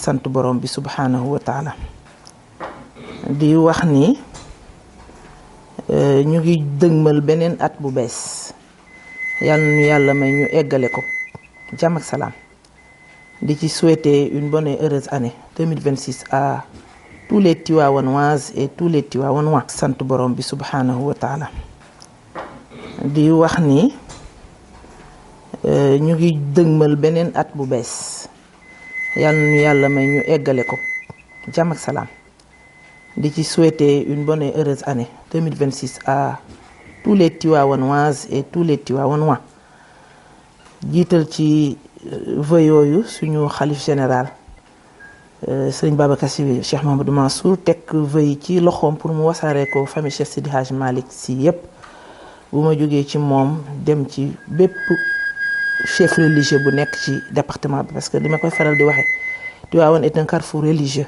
sant borom bi subhanahu wa taala di wax ni ñu ngi dëgmal beneen at bu bees yàlla ñu yàlla may ñu eggale ko jàmm ak salaam di ci souhaiter une bonne et heureuse année 2026 à tous les Tivaouanoises et tous les Tivaouanois sant borom bi subhanahu wa taala di wax ni ñu ngi dëgmal beneen at bu bees yàlla ñu yàlla may ñu eggale ko jàmm ak salaam di ci souhaiter une bonne et heureuse année 2026 à tous les Tivaouanoises et tous les Tivaouanois jiital ci vœux yooyu suñu xalif général Serigne Babacar Sy Cheikh Mouhamadou Mansour teg vœux yi ci loxoom pour mu wasaare ko famille Cheikh Sidi Hadj Malick Sy yépp bu ma jógee ci moom dem ci bépp chef religieux bu nekk ci département bi parce que li ma koy faral di waxe Tivaouane est un carrefour religieux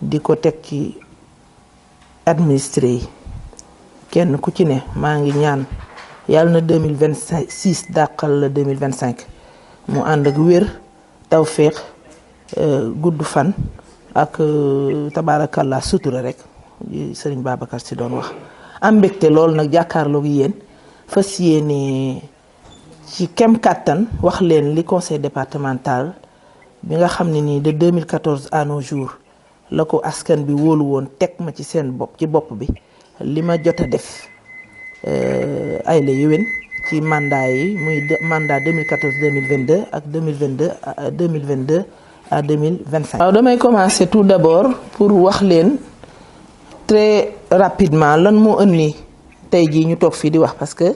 di ko teg ci administré yi kenn ku ci ne maa ngi ñaan yàlla na 2026 dàqal la 2025 mu ànd ak wér tawféex gudd fan ak tabaarakallah sutura rek Serigne Babacar Sy doon wax am mbégte loolu nag jàkkaarloog yéen fas yéene ci kem kàttan wax leen li conseil départemental bi nga xam ne nii de 2014 à nos jours la ko askan bi wóolu woon teg ma ci seen bopp ci bopp bi li ma jot a def ay la yéwén ci mandat yi muy mandat 2014 2022 ak 2022 à 2025. waaw damay commencer tout d'abord pour wax leen très rapidement lan moo indi tey jii ñu toog fii di wax parce que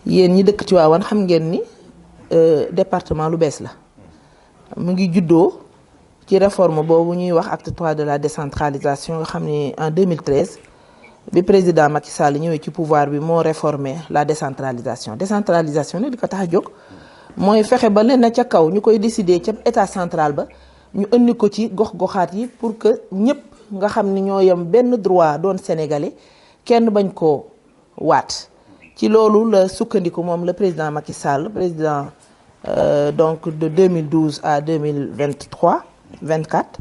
yéen ñi dëkk Tivaouane xam ngeen ni département lu bees la mu ngi juddoo ci réforme boobu ñuy wax acte 3 de la décentralisation nga xam ni en 2013 bi président Macky Sall ñëwee ci pouvoir bi moo réformer la décentralisation ne li ko tax a jóg mooy fexe ba leen na ca kaw ñu koy décider ca état central ba ñu indi ko ci gox-goxaat yi pour que ñëpp nga xam ni ñoo yem benn droit doon sénégalais kenn bañ koo waat ci loolu la sukkandiku moom le président Macky Sall président donc de 2012 à 2024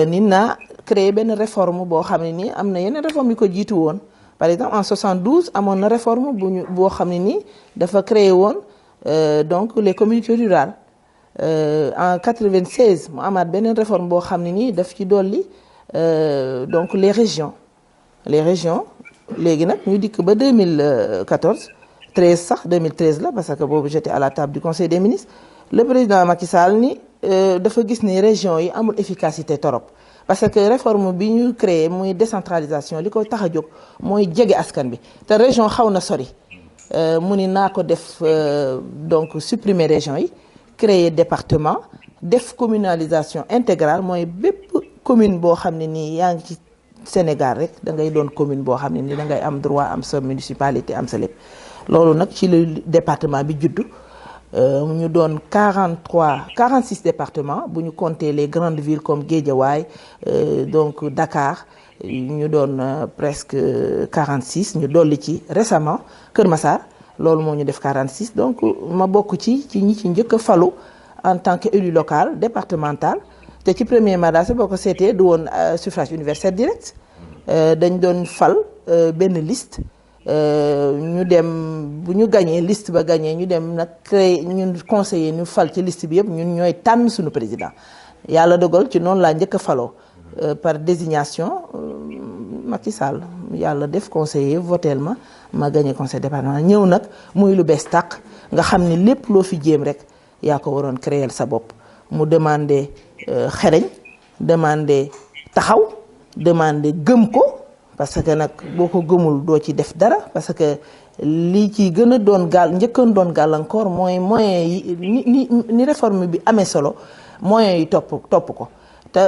ni na créé benn réforme boo xam ne nii am na yeneen réforme yu ko jiitu woon par exemple en 72 amoon na réforme boo xam ne nii dafa créé woon donc les communautés rurales en 96 mu amaat beneen réforme boo xam ne nii daf ci dolli donc les régions léegi nag ñu dikk ba 2014 2013 la parce que boobu j'étais à la table du conseil des ministres le président Macky Sall ni dafa gis ni régions yi amul efficacité torop parce que réforme bi ñu créé muy décentralisation li ko tax a jóg mooy jege askan bi te région xaw na sori mu ni naa ko def donc supprimer région yi créer département def communalisation intégrale mooy bépp commune boo xam ne nii yaa ngi ci Sénégal rek da ngay doon commune boo xam ne nii da ngay am droit am sa municipalité am sa lépp loolu nag ci le département bi juddu ñu doon 46 départements bu ñu compter les grandes villes comme Guédiawaye donc Dakar ñu doon presque 46 ñu dolli ci récemment Kër Massar loolu moo ñu def 46 donc ma bokk ci ñi ci njëkk a falu en tant que élu local départemental te ci premier mandat sa boo ko seetee du woon suffrage universel direct dañ doon fal benn liste ñu dem bu ñu gañee liste ba gañee ñu dem nag créé ñun conseiller ñu fal ci liste bi yëpp ñun ñooy tànn suñu président yàlla dogal ci noonu laa njëkk a faloo par désignation Macky Sall yàlla def conseiller votel ma gagné conseil départemental ñëw nag muy lu bees tàq nga xam ni lépp loo fi jéem rek yaa ko waroon créer sa bopp mu demandé xereñ demandé taxaw demandé gëm ko parce que nag boo ko gëmul doo ci def dara parce que lii ci gën a doon njëkkoon doon gàllankoor mooy moyens yi ni réforme bi amee solo moyens yi topp ko te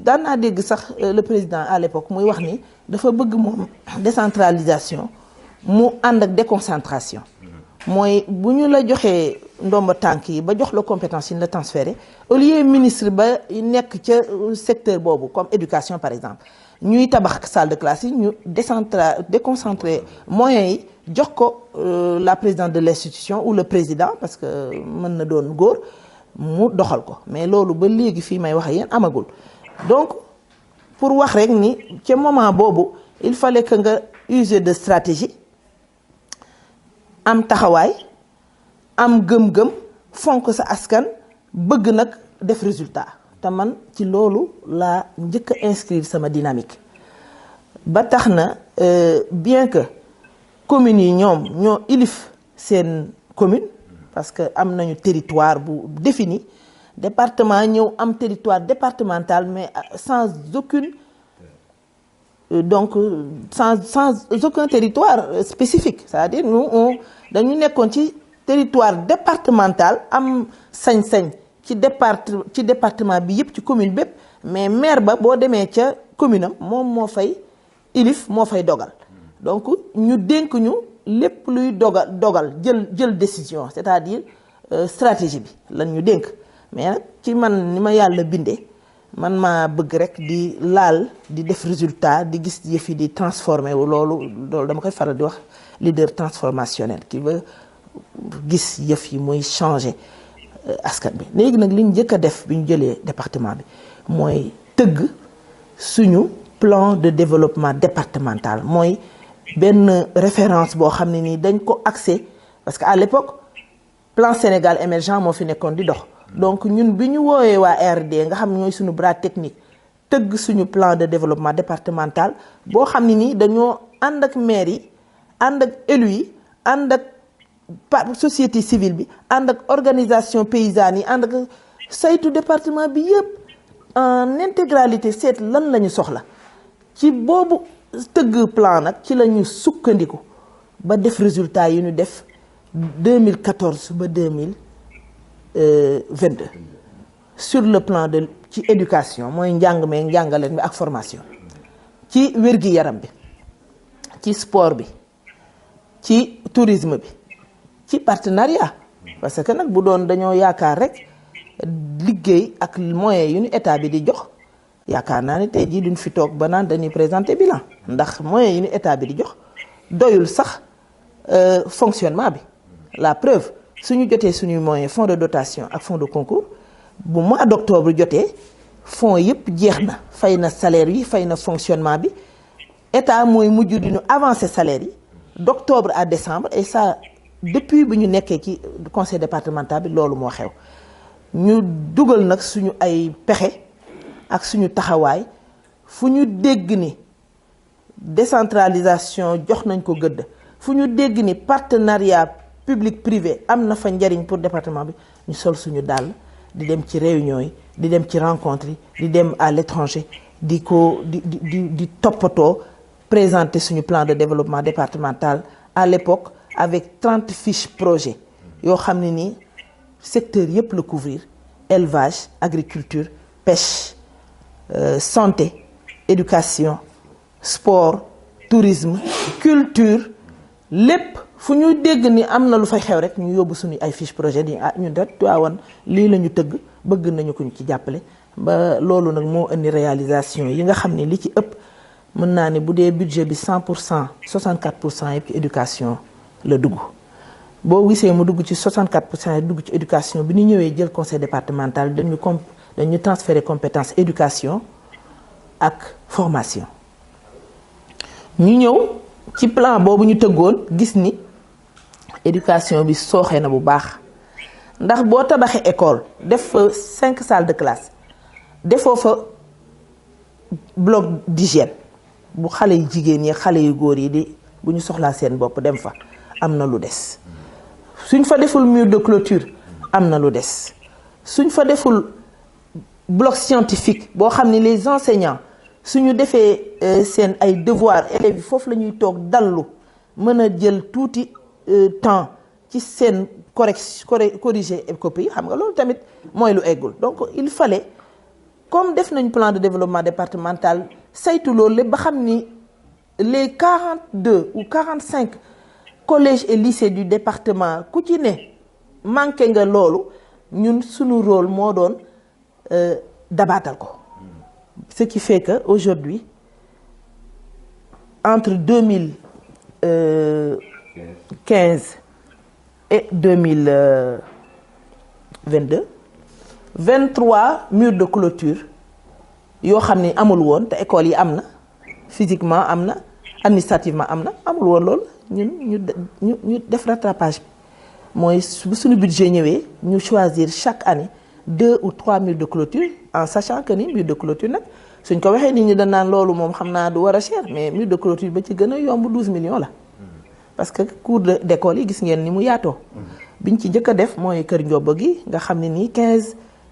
daan naa dégg sax le président à l'époque muy wax ni dafa bëgg moom décentralisation mu ànd ak déconcentration mooy bu ñu la joxee ndomba tànk yi ba jox la compétence yi ñu la transféré au lieu ministre ba nekk ca secteur boobu comme éducation par exemple ñuy tabax salle de classe yi ñu déconcentrer moyens yi jox ko la présidente de l'institution ou le président parce que mën na doon góor mu doxal ko mais loolu ba léegi fii may wax yéen amagul. Donc pour wax rek ni ci moment boobu il fallait que nga user de stratégie am taxawaay am gëm-gëm fonk sa askan bëgg nag def résultat te man ci loolu laa njëkk a inscrire sama dynamique ba tax na bien que communes yi ñoom ñoo ilif seen commune parce que am nañu territoire bu défini département ñëw am territoire départemental mais sans aucune donc sans aucun territoire spécifique c'est-à-dire nous dañu nekkoon ci territoire départemental am sañ-sañ ci département bi yëpp ci commune bépp mais maire ba boo demee ca commune am moom moo fay ilif moo fay dogal donc ñu dénk ñu lépp luy dogal jël décision c'est-à-dire stratégie bi lan ñu dénk mais nag ci man ni ma yàlla bindee man maa bëgg rek di laal di def résultat di gis yëf yi di transformé wu loolu dama koy faral di wax leader transformationnel qui veut gis yëf yi muy changer askan bi. léegi nag li ñu njëkk a def bi ñu jëlee département bi mooy tëgg suñu plan de développement départemental mooy benn référence boo xam ne nii dañ ko axé parce que à l'époque plan Sénégal émergent moo fi nekkoon di dox. donc ñun bi ñu woowee waa RD nga xam ñooy suñu bras technique tëgg suñu plan de développement départemental boo xam ne nii dañoo ànd ak maire yi ànd ak élus yi ànd ak société civile bi ànd ak organisation paysanne yi ànd ak saytu département bi yëpp en intégralité seet lan la ñu soxla ci boobu tëgg plan nag ci la ñu sukkandiku ba def résultat yi ñu def 2014 ba 2022 sur le plan de ci éducation mooy njàng meeg njàngaleen bi ak formation ci wér-gi-yaram bi ci sport bi ci tourisme bi ci partenariat parce que nag bu doon dañoo yaakaar rek liggéey ak moyens yu ñu état bi di jox yaakaar naa ne tey jii duñ fi toog ba naan dañuy présenter bilan ndax moyens yu ñu état bi di jox doyul sax fonctionnement bi la preuve suñu jotee suñuy moyens fonds de dotation ak fonds de concours bu mois d'octobre jotee fonds yëpp jeex na fay na salaire yi fay na fonctionnement bi état mooy mujj di ñu avancer salaire yi d'octobre à décembre et ça depuis bi ñu nekkee ci conseil départemental bi loolu moo xew ñu dugal nag suñu ay pexe ak suñu taxawaay fu ñu dégg ni décentralisation jox nañ ko gëdd fu ñu dégg ni partenariat public privé am na fa njariñ pour département bi ñu sol suñu dàll di dem ci réunion yi di dem ci rencontre yi di dem à l'étranger di toppatoo présenter suñu plan de développement départemental à l'époque avec 30 fiches projet yoo xam ne nii secteur yëpp la couvrir élevage agriculture pêche santé éducation sport tourisme culture lépp fu ñu dégg ni am na lu fay xew rek ñu yóbbu suñu ay fiche projet di ñun rek Tivaouane lii la ñu tëgg bëgg nañu ko ñu ci jàppale ba loolu nag moo indi réalisation yi nga xam ne li ci ëpp mën naa ne bu dee budget bi 100% 64% yëpp ci éducation la dugg boo gisee mu dugg ci 64% yi dugg ci éducation bi ñu ñëwee jël conseil départemental dañu transférer compétence éducation ak formation ñu ñëw ci plan boobu ñu tëggoon gis ni éducation bi sooxee na bu baax ndax boo tabaxee école def fa 5 salles de classe defoo fa bloc d'hygiène bu xale yu jigéen ñi xale yu góor yi di bu ñu soxlaa seen bopp dem fa am na lu des suñ fa deful mur de clôture am na lu des suñ fa deful bloc scientifique boo xam ni les enseignants suñu defee seen ay devoirs élèves yi foofu la ñuy toog dallu mën a jël tuuti temps ci seen corriger copie yi xam nga loolu tamit mooy lu eggul donc il fallait comme def nañ plan de développement départemental saytu loolu lépp ba xam ni les 42 ou 45 collèges et lycées du département ku ci ne manqué nga loolu ñun suñu rôle moo doon dabaatal ko ce qui fait que aujourd'hui entre 2015 et 2022 23 murs de clôture yoo xam ni amul woon te école yi am na physiquement am na administrativement am na amul woon loolu ñu def rattrapage bi mooy bu suñu budget ñëwee ñu choisir chaque année 2 ou 3 murs de clôture en sachant que ni mur de clôture nag suñ ko waxee nit ñi dañ naan loolu moom xam naa du war a cher mais mur de clôture ba ci gën a yomb 12 millions la parce que cours d'école yi gis ngeen ni mu yaatoo biñ ci njëkk a def mooy kër Ndiobo gi nga xam ne nii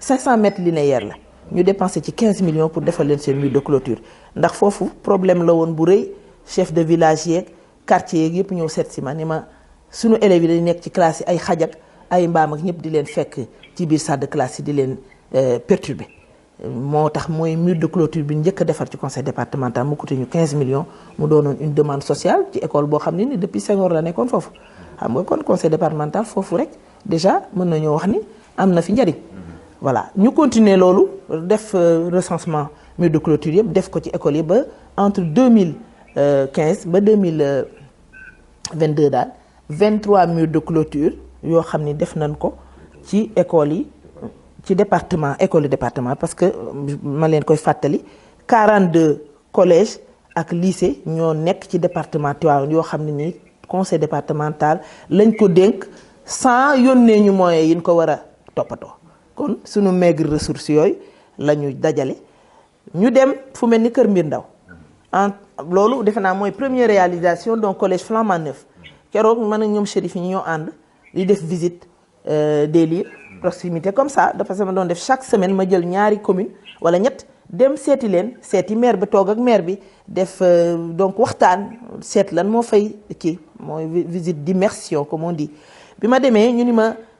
500 mètres linéaires la ñu dépensé ci 15 millions pour defal leen seen mur de clôture ndax foofu problème la woon bu rëy chef de village yeeg quartier yeeg yëpp ñëw seet si ma ni ma suñu élèves yi dañu nekk ci classe yi ay xaj ak ay mbaam ak ñëpp di leen fekk ci biir salle de classe yi di leen perturber moo tax mooy mur de clôture bi njëkk a defar ci conseil départemental mu coûté ñu 15 millions mu doonoon une demande sociale ci école boo xam ne ni depuis Senghor la nekkoon foofu xam nga kon conseil départemental foofu rek déjà mën nañoo wax ni am na fi njariñ voilà ñu continuer loolu def recensement mur de clôture yëpp def ko ci école yi ba entre 2015 ba 2022 daal 23 murs de clôture yoo xam ni def nañ ko ci école yi ci département école yi département parce que ma leen koy fàttali 42 collèges ak lycée ñoo nekk ci département Tivaouane yoo xam ne nii conseil départemental lañ ko dénk sans yónnee ñu moyens yi ñu ko war a toppatoo kon suñu maigre ressources yooyu la ñu dajale ñu dem fu mel ni Kër Mbir Ndaw en loolu defe naa mooy première réalisation d'un collège flambant neuf keroog man ak ñoom Chérif yi ñoo ànd di def visite des lieux proximité comme ça dafa sama doon def chaque semaine ma jël ñaari commune wala ñett dem seeti leen seeti maire bi toog ak maire bi def donc waxtaan seet lan moo fay kii mooy visite d'immersion comme on dit bi ma demee ñu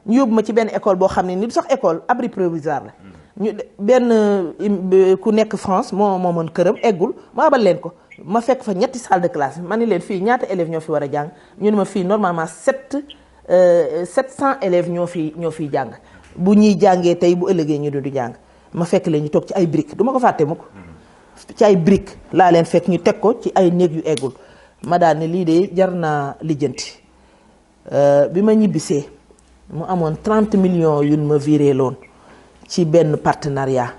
yóbbu ma ci benn école boo xam ne ni du sax école abri provisoire la ñu benn ku nekk France moo mën këram eggul ma abal leen ko ma fekk fa ñetti salle de classe ma ni leen fii ñaata élèves ñoo fi war a jàng ñu ne ma fii normalement 700 élèves ñoo fiy jàng bu ñuy jàngee tey bu ëllëgee ñu du jàng ma fekk leen ñu toog ci ay briques du ma ko fàtte mukk ci ay briques laa leen fekk ñu teg ko ci ay néeg yu eggul ma daal ne lii de jar naa lijjanti bi ma ñibbisee mu amoon 30 millions yu ma viré loon ci benn partenariat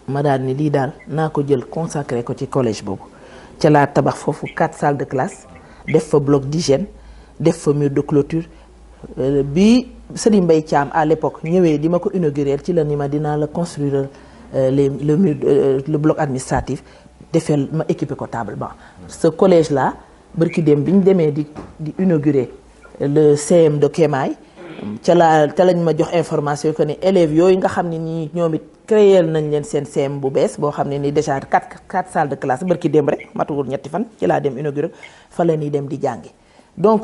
ma daal ni lii daal naa ko jël consacré ko ci collège boobu ca laa tabax foofu 4 salles de classe def fa bloc d'hygiène def fa mur de clôture bi Serigne Mbaye Thiam à l'époque ñëwee di ma ko inaugurer ci la ni ma dinaa la construire le bloc administratif defee ma équipé ko table banc ce collège là barki dem bi ñu demee di inaugurer le CM de Kémaay ca lañ ma jox information que ne élèves yooyu nga xam ne nii ñoom it créer nañ leen seen CM bu bees boo xam ne ni déjà 4 salles de classe barki dem rek matugul ñetti fan ci laa dem inaugurer fa la ñuy dem di jàngi donc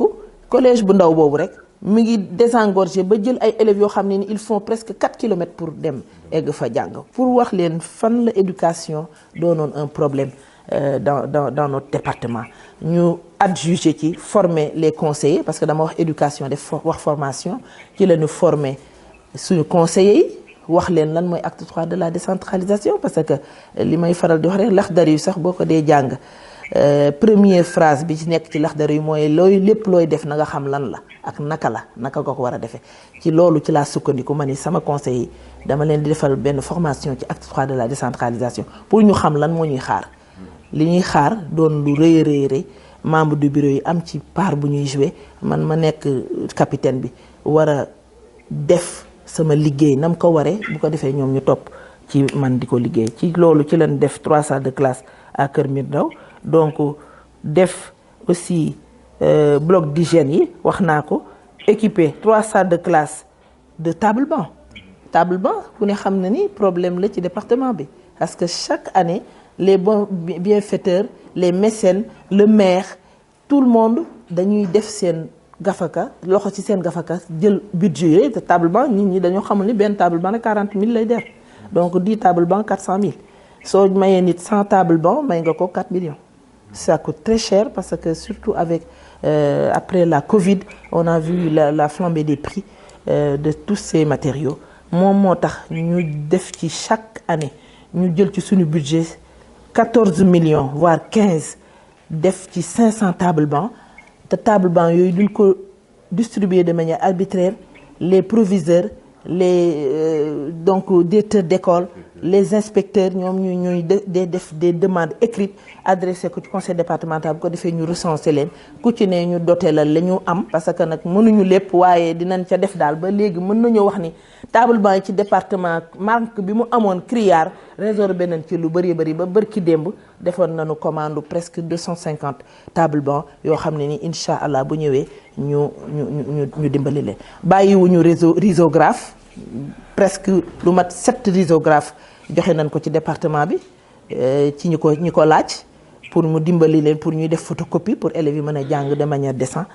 collège bu ndaw boobu rek mi ngi désengorgé ba jël ay élèves yoo xam ne ni ils font presque 4 kilomètres pour dem egg fa jàng pour wax leen fan la éducation doonoon un problème dans notre département ñu adjugé ci former les conseillers parce que dama wax éducation def wax formation ci la ñu former suñu conseillers yi wax leen lan mooy acte 3 de la décentralisation parce que li may faral di wax rek Laxdari yu sax boo ko dee jàng première phrase bi ci nekk ci Laxdari yu mooy lépp looy def na nga xam lan la ak naka nga ko war a defee ci loolu ci laa sukkandiku ma ni sama conseil yi dama leen di defal benn formation ci acte 3 de la décentralisation pour ñu xam lan moo ñuy xaar li ñuy xaar doon lu rëy membre du bureau yi am ci part bu ñuy jouer man ma nekk capitaine bi war a def sama liggéey nam ko waree bu ko defee ñoom ñu topp ci man di ko liggéey ci loolu ci lañ def 3 salles de classe à Kër Mbir Ndaw donc def aussi bloc d'hygiène yi wax naa ko équipé 3 salles de classe de table banc ku ne xam na ni problème la ci département bi parce que chaque année les bons bienfaiteurs les mécènes le maire tout le monde dañuy def seen gafaka loxo ci seen gafaka jël budget yooyu te table banc nit ñi dañoo xamul ni benn table banc nag 40 000 lay def donc 10 table banc 400 000 soo mayee nit 100 table banc may nga ko 4 millions ça coûte très cher parce que surtout avec après la Covid on a vu la flambée des prix de tous ces matériaux moom moo tax ñu def ci chaque année ñu jël ci suñu budget 14 millions voire 15 def ci 500 table banc te table banc yooyu duñ ko distribuer de manière arbitraire les proviseurs les donc directeurs d'école, les inspecteurs ñoom ñuy def des demandes écrites adressées ko ci conseil départemental bu ko defee ñu recenser leen ku ci ne ñu doté la ñu am parce que nag mënuñu lépp waaye dinañ ca def daal ba léegi mën nañoo wax ni table banc yi ci département manque bi mu amoon criard résorbé nañ ci lu bëri bëri ba bërki démb defoon nañu commande presque 250 table banc yoo xam ne ni incha allah bu ñëwee ñu dimbali leen bàyyiwuñu réseau risographe presque lu mat 7 risographe joxe nañ ko ci département bi ci ñi ko laaj pour mu dimbali leen pour ñuy def photocopie pour élèves yi mën a jàng de manière décente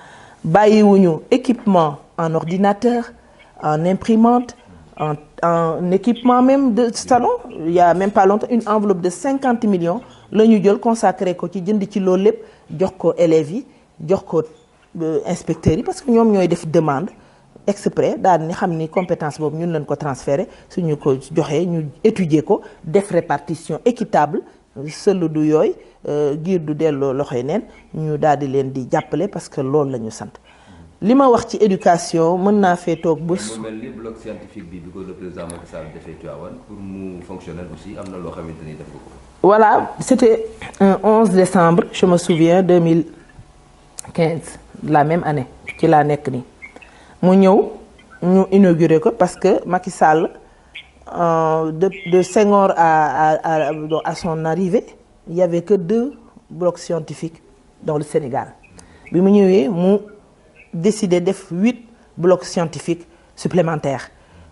bàyyiwuñu équipement en ordinateur en imprimante en équipement même de salon il y a même pas longtemps une enveloppe de 50 millions la ñu jël consacré ko ci jënd ci loolu lépp jox ko élèves yi jox ko inspecteurs yi parce que ñoom ñooy def demande exprès daal ni xam ni compétence boobu ñun lañ ko transféré suñu ko joxee ñu étudier ko def répartition équitable sëlu du yooyu giir du delloo loxoy neen ñu daal di leen di jàppale parce que loolu la ñu sant li ma wax ci éducation mën naa fee toog bés. mu mel ni bloc scientifique bi ko le président Macky Sall defee Tivaouane pour mu fonctionner aussi am na loo xamante ni def ko. voilà c'était un 11 décembre je me souviens 2015 la même année ci laa nekk nii mu ñëw ñu inauguré ko parce que Macky Sall de Senghor à son arrivée il y avait que 2 blocs scientifiques dans le Sénégal bi mu ñëwee mu décidé def 8 blocs scientifiques supplémentaires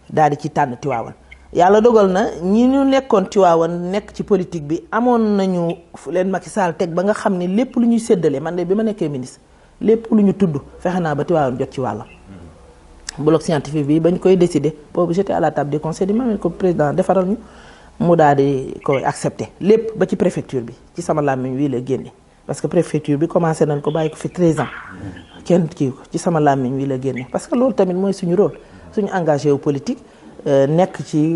daal di ci tànn Tivaouane yàlla dogal na ñi ñu nekkoon Tivaouane nekk ci politique bi amoon nañu fu leen Macky Sall teg ba nga xam ni lépp lu ñuy séddale man de bi ma nekkee ministre lépp lu ñu tudd fexe naa ba Tivaouane jot ci wàllam. bloc scientifique bi bañ koy décider boobu j'étais à la table du conseil di ma ko président defaral ñu mu daal di koy accepté lépp ba ci préfecture bi ci sama làmmiñ wii la génne parce que préfecture bi commencé nañ ko bàyyi ko fi 13 ans kenn kii ko ci sama làmmiñ wii la génne parce que loolu tamit mooy suñu rôle suñu engagé wu politique nekk ci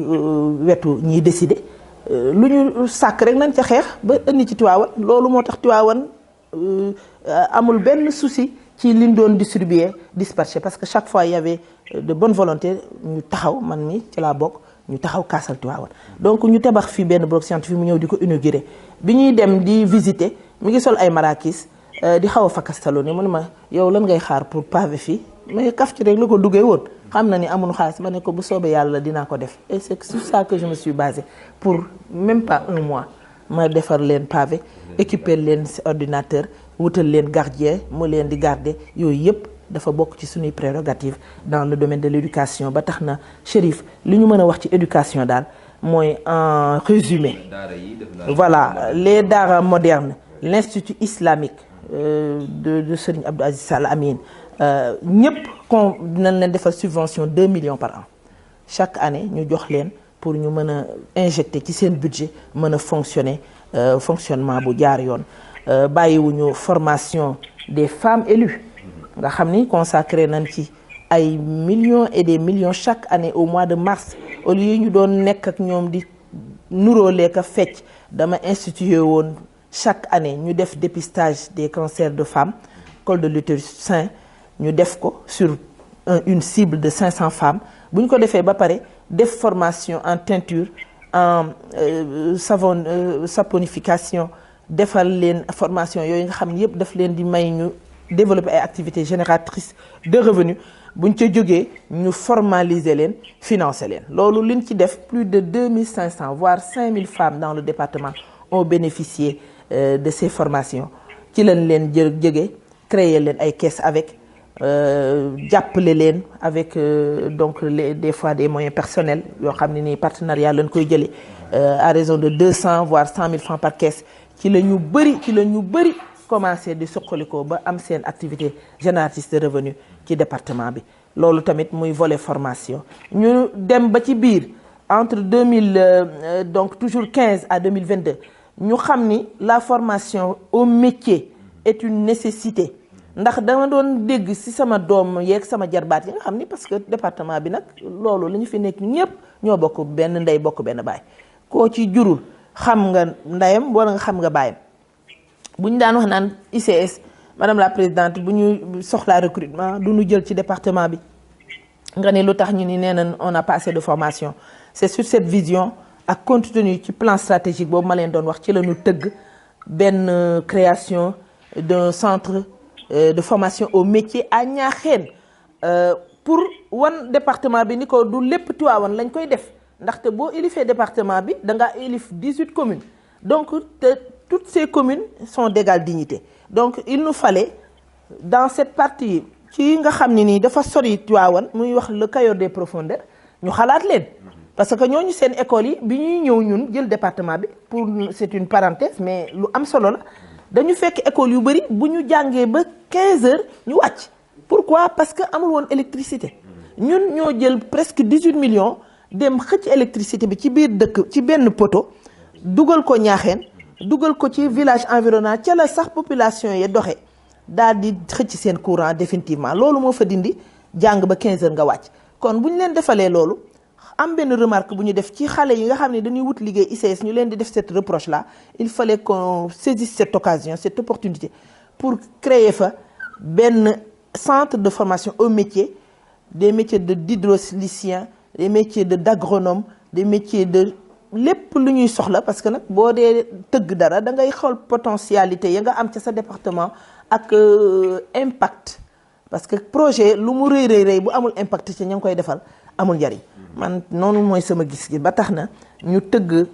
wetu ñiy décider lu ñu sàkk rek nañ ca xeex ba indi ci Tivaouane loolu moo tax Tivaouane amul benn souci ci liñ doon distribuer dispatché parce que chaque fois il y avait de bonne volonté ñu taxaw man mi ci laa bokk ñu taxaw kaasal Tivaouane donc ñu tabax fii benn bloc scientifique mu ñëw di ko inauguré bi ñuy dem di visiter mi ngi sol ay marakis di xaw a fakastaloo ni mu ne ma yow lan ngay xaar pour pavé fii mais kaf ci rek la ko duggee woon xam na ni amuñu xaalis ma ne ko bu soobee yàlla dinaa ko def et c'est sur ça que je me suis basée pour même pas 1 mois ma defar leen pavé équiper leen ordinateur wutal leen gardien mu leen di garder yooyu yëpp dafa bokk ci suñuy prérogative dans le domaine de l'éducation ba tax na Chérif li ñu mën a wax ci éducation daal mooy en résumé voilà les daara modernes l'institut islamique de Serigne Abdou Aziz Sall Amine ñëpp kon dinañ leen defal subvention 2 millions par an chaque année ñu jox leen pour ñu mën a injecter ci seen budget mën a fonctionner fonctionnement bu jaar yoon bàyyiwuñu formation des femmes élues nga xam ni consacré nañ ci ay millions et des millions chaque année au mois de mars au lieu ñu doon nekk ak ñoom di nuróolee ka fecc dama institué woon chaque année ñu def dépistage des cancers de femmes col de l'utérus sain ñu def ko sur une cible de 500 femmes bu ñu ko defee ba pare def formation en teinture en saponification defal leen formation yooyu nga xam ne yëpp daf leen di may ñu développer ay activités génératrices de revenus bu ñu ca jógee ñu formaliser leen financer leen loolu liñ ci def plus de 2500 voire 5000 femmes dans le département ont bénéficié de ces formations ci lañ leen jógee créer leen ay caisses avec jàppale leen avec donc des fois des moyens personnels yoo xam ne nii partenariat lañ koy jëlee à raison de 200 voire 100 000 francs par caisse ci la ñu bëri commencé di suqalikoo ba am seen activité génératrice de revenus ci département bi loolu tamit muy volet formation ñu dem ba ci biir entre 2000 donc toujours 15 à 2022 ñu xam ni la formation au métier est une nécessité ndax dama doon dégg ci sama doom yeeg sama jarbaat yi nga xam ni parce que département bi nag loolu la ñu fi nekk ñëpp ñoo bokk benn ndey bokk benn baay koo ci jurul xam nga ndeyam wala nga xam nga baayam bu ñu daan wax naan ICS madame la présidente bu ñu soxlaa recrutement du ñu jël ci département bi nga ne lu tax ñu ni nee na on n'a pas assez de formation c'est sur cette vision ak compte tenu ci plan stratégique boobu ma leen doon wax ci la ñu tëgg benn création d'un centre de formation au métier à Niakhène pour wan département bi ni ko du lépp Tivaouane lañ koy def ndaxte boo élifee département bi da ngaa élif 18 communes donc toutes ces communes sont d'égale dignité donc il nous fallait dans cette partie ci nga xam ne nii dafa sori Tivaouane muy wax le Cayor des profondeurs ñu xalaat leen parce que ñooñu seen école yi bi ñuy ñëw ñun jël département bi pour c'est une parenthèse mais lu am solo la dañu fekk école yu bëri bu ñu jàngee ba 15 heures ñu wàcc pourquoi parce que amul woon électricité ñun ñoo jël presque 18 millions dem xëcc électricité bi ci biir dëkk ci benn poto dugal ko Niakhène dugal ko ci village environnant ca la sax population yi doxe daal di xëcc seen courant définitivement loolu moo fa dindi jàng ba 15 heures nga wàcc kon bu ñu leen defalee loolu am benn remarque bu ñu def ci xale yi nga xam ne dañuy wut liggéey ICS ñu leen di def cette reproche là il fallait qu'on saisisse cette occasion cette opportunité pour créer fa benn centre de formation au métier des métiers d'hydraulicien des métiers d'agronome des métiers de lépp lu ñuy soxla parce que nag boo dee tëgg dara da ngay xool potentialité ya nga am ca sa département ak impact parce que projet lu mu rëy bu amul impact ci ña ngi koy defal amul njariñ man noonu mooy sama gis-gis ba tax na ñu tëgg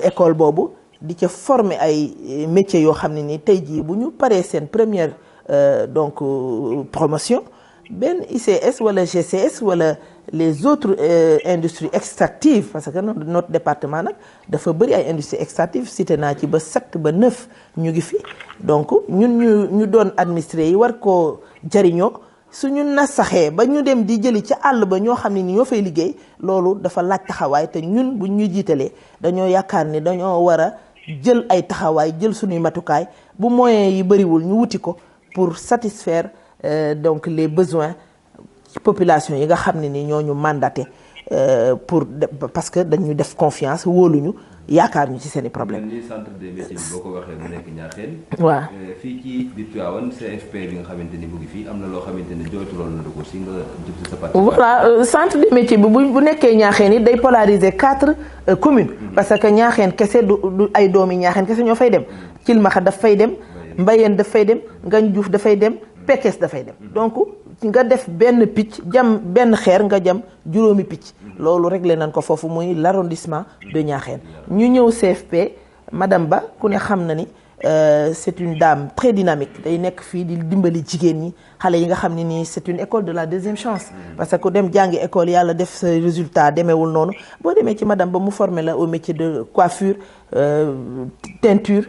école boobu di ca former ay métiers yoo xam ne ni tey jii bu ñu paree seen première donc promotion benn ICS wala GCS wala les autres industries extractives parce que notre département nag dafa bëri ay industries extractives cité naa ci ba 7 ba 9 ñu ngi fi donc ñun ñu doon administré yi war koo jariñoo suñu nasaxee ba ñu dem di jëli ca àll ba ñoo xam ne ni ñoo fay liggéey loolu dafa laaj taxawaay te ñun buñ ñu jiitalee dañoo yaakaar ni dañoo war a jël ay taxawaay jël suñuy matukaay bu moyens yi bëriwul ñu wuti ko pour satisfaire donc les besoins population yi nga xam ne ni ñoo ñu mandaté pour parce que dañu def confiance wóoluñu yaakaar ñu ci seen i problème ni centre des métiers bi boo ko waxee mu nekk Niakhène. waaw fii ci biir Tivaouane CFP bi nga xamante ni mu ngi fii am na loo xamante ni jooytuloon na ko si nga jub si sa parti. voilà centre des métiers bi bu nekkee Niakhène yi day polariser 4 communes. parce que Niakhène kese du ay doomi Niakhène kese ñoo fay dem. Cilmaxa daf fay dem. Mbayeen daf fay dem. Ngagne Diouf dafay dem. Pekes dafay dem donc nga def benn picc jam benn xeer nga jam juróomi picc loolu réglé nañ ko foofu muy l'arrondissement de Niakhène ñu ñëw CFP madame Ba ku ne xam na ni c'est une dame très dynamique day nekk fii di dimbali jigéen ñi xale yi nga xam ne nii c'est une école de la deuxième chance parce que ku dem jàngi école yàlla def sa résultat demeewul noonu boo demee ci madame Ba mu former la au métier de coiffure teinture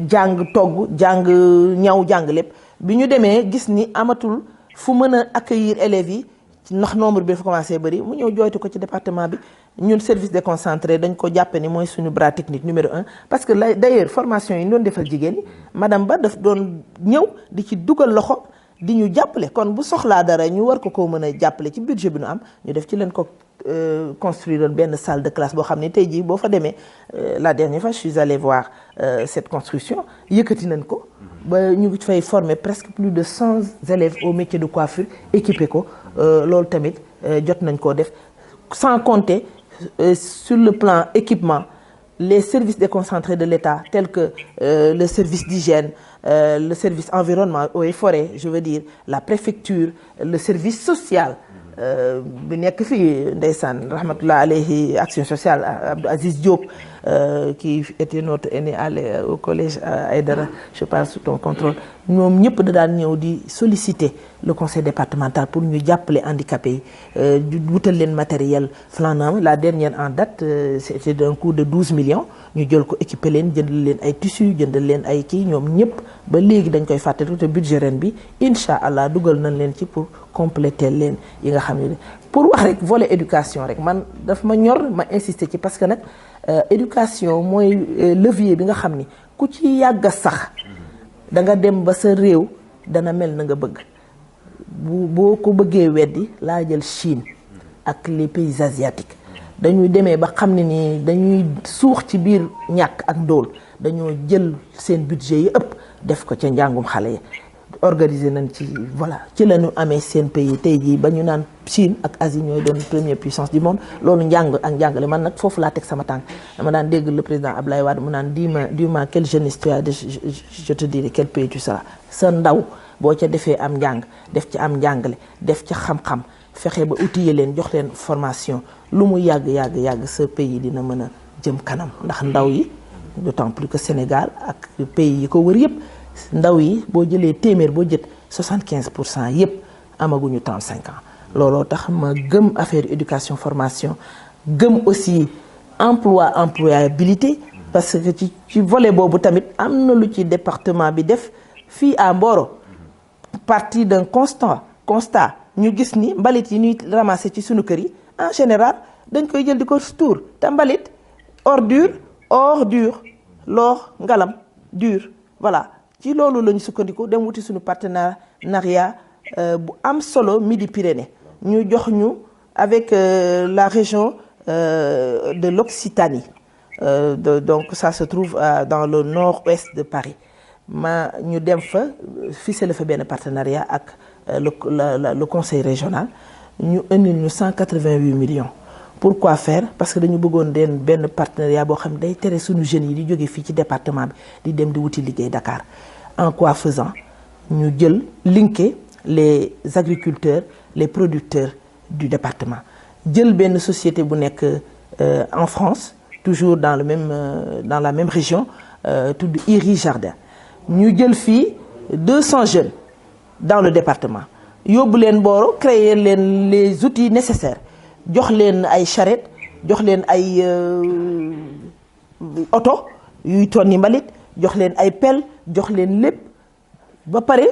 jàng togg jàng ñaw jàng lépp bi ñu demee gis ni amatul fu mën a accueillir élèves yi ndax nombre bi dafa commencé bëri mu ñëw jooytu ko ci département bi ñun service déconcentré dañ ko jàppe ni mooy suñu bras technique numéro 1 parce que d'ailleurs formation yi ñu doon defal jigéen ñi madame Ba daf doon ñëw di ci dugal loxo di ñu jàppale kon bu soxlaa dara ñu war ko mën a jàppale ci budget bi nu am ñu def ci leen ko construire benn salle de classe boo xam ne tey jii boo fa demee la dernière fois je suis allée voir cette construction yëkkati nañ ko ba ñu fay former presque plus de 100 élèves au métier de coiffure équipé ko loolu tamit jot nañ koo def sans compter sur le plan équipement les services déconcentrés de l'État tels que le service d'hygiène le service environnement eaux et forêts je veux dire la préfecture le service social bi nekk fii ndeysaan rahmatullah alayhi action sociale Abdou Aziz Diop qui était notre aîné au collège Aïdara je parle sous ton contrôle ñoom ñëpp da daan ñëw di solliciter le conseil départemental pour ñu jàppale handicapés yi wutal leen matériel flanant la dernière en date c'était d'un coût de 12 millions ñu jël ko équiper leen jëndal leen ay tissus jëndal leen ay kii ñoom ñëpp ba léegi dañ koy fàttali te budget ren bi incha allah dugal nañ leen ci pour compléter leen yi nga xam ne pour wax rek volet éducation rek man daf ma ñor ma insister ci parce que nag éducation mooy levier bi nga xam ni ku ci yàgg a sax da nga dem ba sa réew dana mel na nga bëgg boo ko bëggee weddi laa jël Chine ak les pays asiatiques dañuy demee ba xam ne ni dañuy suux ci biir ñàkk ak ndóol dañoo jël seen budget yi ëpp def ko ca njàngum xale yi organiser nañ ci voilà ci la ñu amee seen pays tey jii ba ñu naan Chine ak Asie ñooy doon première puissance du monde loolu njàng ak njàngale man nag foofu laa teg sama tànk dama daan dégg le président Abdoulaye Wade mu naan dis-moi quelle jeunesse tu as je te dirai quel pays tu seras sa ndaw boo ca defee am njàng def ci am njàngale def ca xam-xam fexe ba outiller leen jox leen formation lu mu yàgg sa pays dina mën a jëm kanam ndax ndaw yi d'autant plus que Sénégal ak pays yi ko wër yëpp ndaw yi boo jëlee téeméer boo jët 75% yëpp amaguñu 35 ans looloo tax ma gëm affaire éducation formation gëm aussi employabilité parce que ci volet boobu tamit am na lu ci département bi def fii à Mboro partie d'un constat ñu gis ni mbalit yi ñuy ramasser ci sunu kër yi en général dañ koy jël di ko tuur te mbalit ordure ngalam dur voilà ci loolu la ñu sukkandiku dem wuti suñu partenariat bu am solo Midi-Pyrénées ñu jox ñu avec la région de l'Occitanie donc ça se trouve dans le nord-ouest de Paris ñu dem fa ficelé fa benn partenariat ak le conseil régional ñu indil ñu 188 millions. Pourquoi faire? Parce que dañu bëggoon benn partenariat boo xam ne day tere suñu jeunes yi di jóge fii ci département bi di dem di wuti liggéey Dakar. En quoi faisant ñu jël linké les agriculteurs les producteurs du département jël benn société bu nekk en France toujours dans la même région tudd Iri Jardin ñu jël fii 200 jeunes dans le département yóbbu leen Mboro créer leen les outils nécessaires jox leen ay charrette jox leen ay oto yuy tonni mbalit jox leen ay pelle jox leen lépp ba pare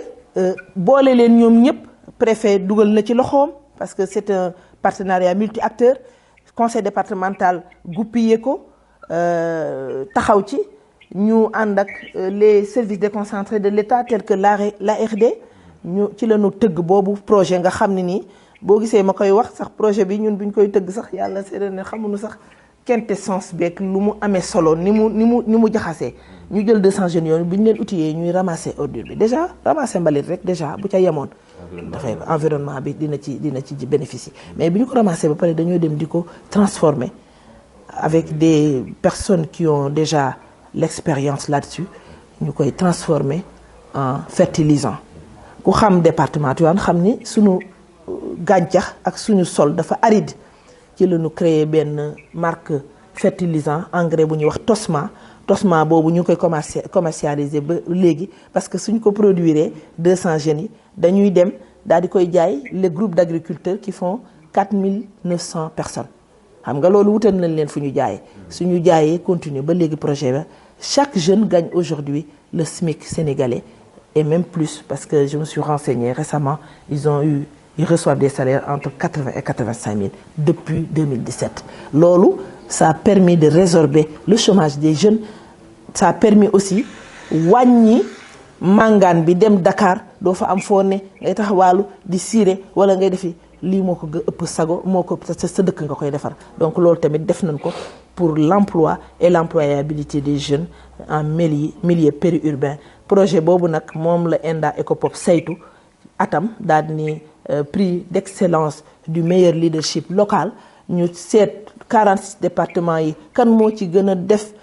boole leen ñoom ñëpp préfet dugal na ci loxoom parce que c'est un partenariat multi-acteurs conseil départemental goupillé ko taxaw ci ñu ànd ak les services déconcentrés de l'État tels que l'ARD ñu ci la ñu tëgg boobu projet nga xam ne nii boo gisee ma koy wax sax projet bi ñun buñ koy tëgg sax yàlla seede ne xamuñu sax quintessence beeg lu mu amee solo ni mu jaxasee ñu jël 200 jeunes yooyu bu ñu leen outillé ñuy ramasser ordure bi déjà ramasser mbalit rek déjà bu ca yemoon dafay environnement bi dina ci bénéficier mais bi ñu ko ramasser ba pare dañoo dem di ko transformer avec des personnes qui ont déjà l'expérience là-dessus ñu koy transformer en fertilisant ku xam département Tivaouane xam ni suñu gàncax ak suñu sol dafa aride ci la ñu créer benn marque fertilisant engrais bu ñuy wax Tosma boobu ñu koy commercialiser ba léegi parce que suñ ko produire 200 jeunes yi dañuy dem daal di koy jaay les groupes d'agriculteurs qui font 4900 personnes xam nga loolu wutal nañ leen fu ñu jaayee suñu jaayee continuer ba léegi projet ba chaque jeune gagne aujourd'hui le SMIC sénégalais et même plus parce que je me suis renseigné récemment ils reçoivent des salaires entre 80 et 85 000 depuis 2017 loolu ça a permis de résorber le chômage des jeunes ça a permis aussi wàññi màngaan bi dem Dakar doo fa am foo ne ngay taxawaalu di siire wala ngay defi lii moo ko ëpp sago moo ko sa dëkk nga koy defar donc loolu tamit def nañ ko pour l'emploi et l'employabilité des jeunes en milieu périurbain projet boobu nag moom la ENDA ECOPOP saytu atam daal ni prix d'excellence du meilleur leadership local ñu seet 46 départements yi kan moo ci gën a def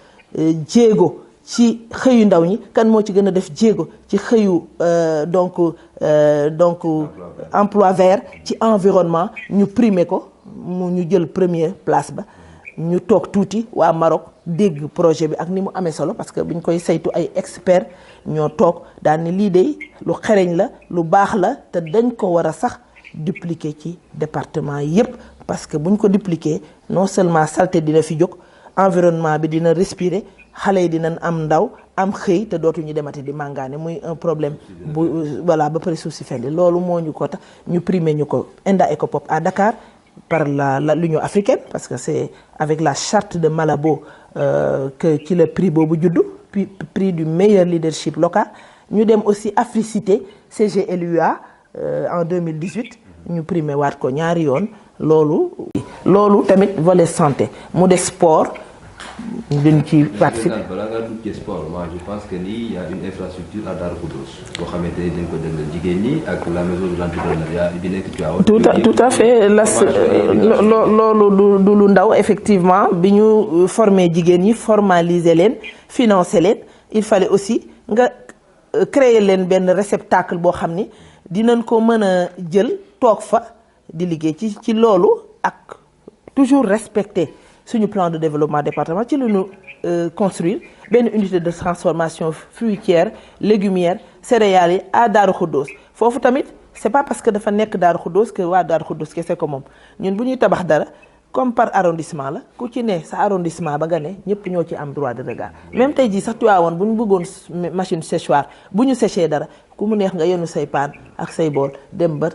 jéego ci xëyu ndaw ñi kan moo ci gën a def jéego ci xëyu donc emploi vert ci environnement ñu primer ko mu ñu jël première place ba ñu toog tuuti waa Maroc dégg projet bi ak ni mu amee solo parce que biñ koy saytu ay experts ñoo toog daal ni lii de lu xereñ la lu baax la te dañ ko war a sax dupliquer ci département yépp parce que buñ ko dupliquer non seulement saleté dina fi jóg environnement bi dina respirer xale yi dinañ am ndaw am xëy te dootuñu demati di màngaane muy un problème bu voilà ba pare suuf si fendi loolu moo ñu ko tax ñu primer ñu ko ENDA ECOPOP à Dakar par l'Union africaine parce que c'est avec la charte de Malabo que ci la prix boobu juddu prix du meilleur leadership local ñu dem aussi Africité CGLUA en 2018 ñu primé waat ko ñaari yoon loolu tamit volet santé mu des sport duñ ci participer. balaa ngaa dugg ci sport moi je pense que ni y a une infrastructure à Darou Khoudoss boo xamante ni dañ ko jagleel jigéen ñi ak la maison de l'entrepreneuriat bi nekk Tivaouane. tout à fait loolu du lu ndaw effectivement bi ñu former jigéen ñi formaliser leen financer leen il fallait aussi nga créer leen benn réceptacle boo xam ni dinañ ko mën a jël toog fa di liggéey ci loolu ak toujours respecter suñu plan de développement département ci la ñu construire benn unité de transformation fruitière légumière céréales yi à Darou Khoudoss foofu tamit c'est pas parce que dafa nekk Darou Khoudoss que waa Darou Khoudoss kese ko moom ñun bu ñuy tabax dara comme par arrondissement la ku ci ne sa arrondissement ba nga ne ñëpp ñoo ci am droit de regard même tey jii sax Tivaouane bu ñu bëggoon machine séchoir bu ñu séché dara ku mu neex nga yenu say paan ak say bool dem ba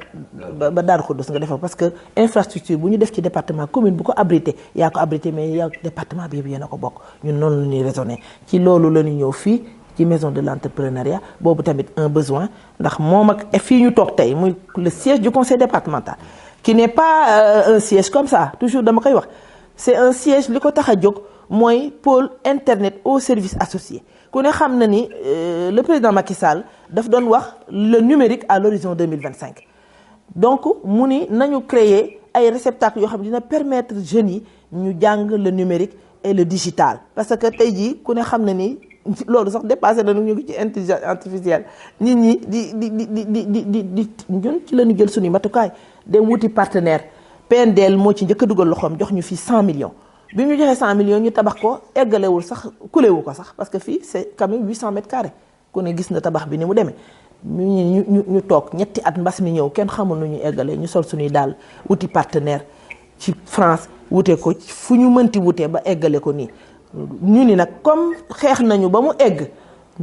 Darou Khoudoss nga defal parce que infrastructure bu ñu def ci département commune bu ko abrité yaa ko abrité mais yaa département bi yëpp yéen a ko bokk ñun noonu la ñuy raisonné ci loolu la ñu ñëw fii ci maison de l'entrepreneuriat boobu tamit un besoin ndax moom ak fii ñu toog tey muy le siège du conseil départemental qui n'est pas un siège comme ça toujours dama koy wax c'est un siège li ko tax a jóg mooy pôle internet au service associé ku ne xam na ni le président Macky Sall daf doon wax le numérique à l'horizon 2025 donc mu ni nañu créer ay réceptacles yoo xam ne dina permettre jeunes yi ñu jàng le numérique et le digital parce que tey jii ku ne xam na ni loolu sax dépassé na ñu ngi ci intelligence artificielle nit ñi di ñun ci la ñu jël suñu matukaay dem wuti partenaire PNDL moo ci njëkk a dugal loxoom jox ñu fii 100 millions bi ñu joxee 100 millions ñu tabax ko eggalewul sax kulewu ko sax parce que fii c'est quand même 800 mètres carrés ku ne gis na tabax bi ni mu demee ñu toog ñetti at mbas mi ñëw kenn xamul nu ñu eggalee ñu sol suñuy daal wuti partenaire ci France wute ko fu ñu mënti wutee ba eggale ko nii ñu ni nag comme xeex nañu ba mu egg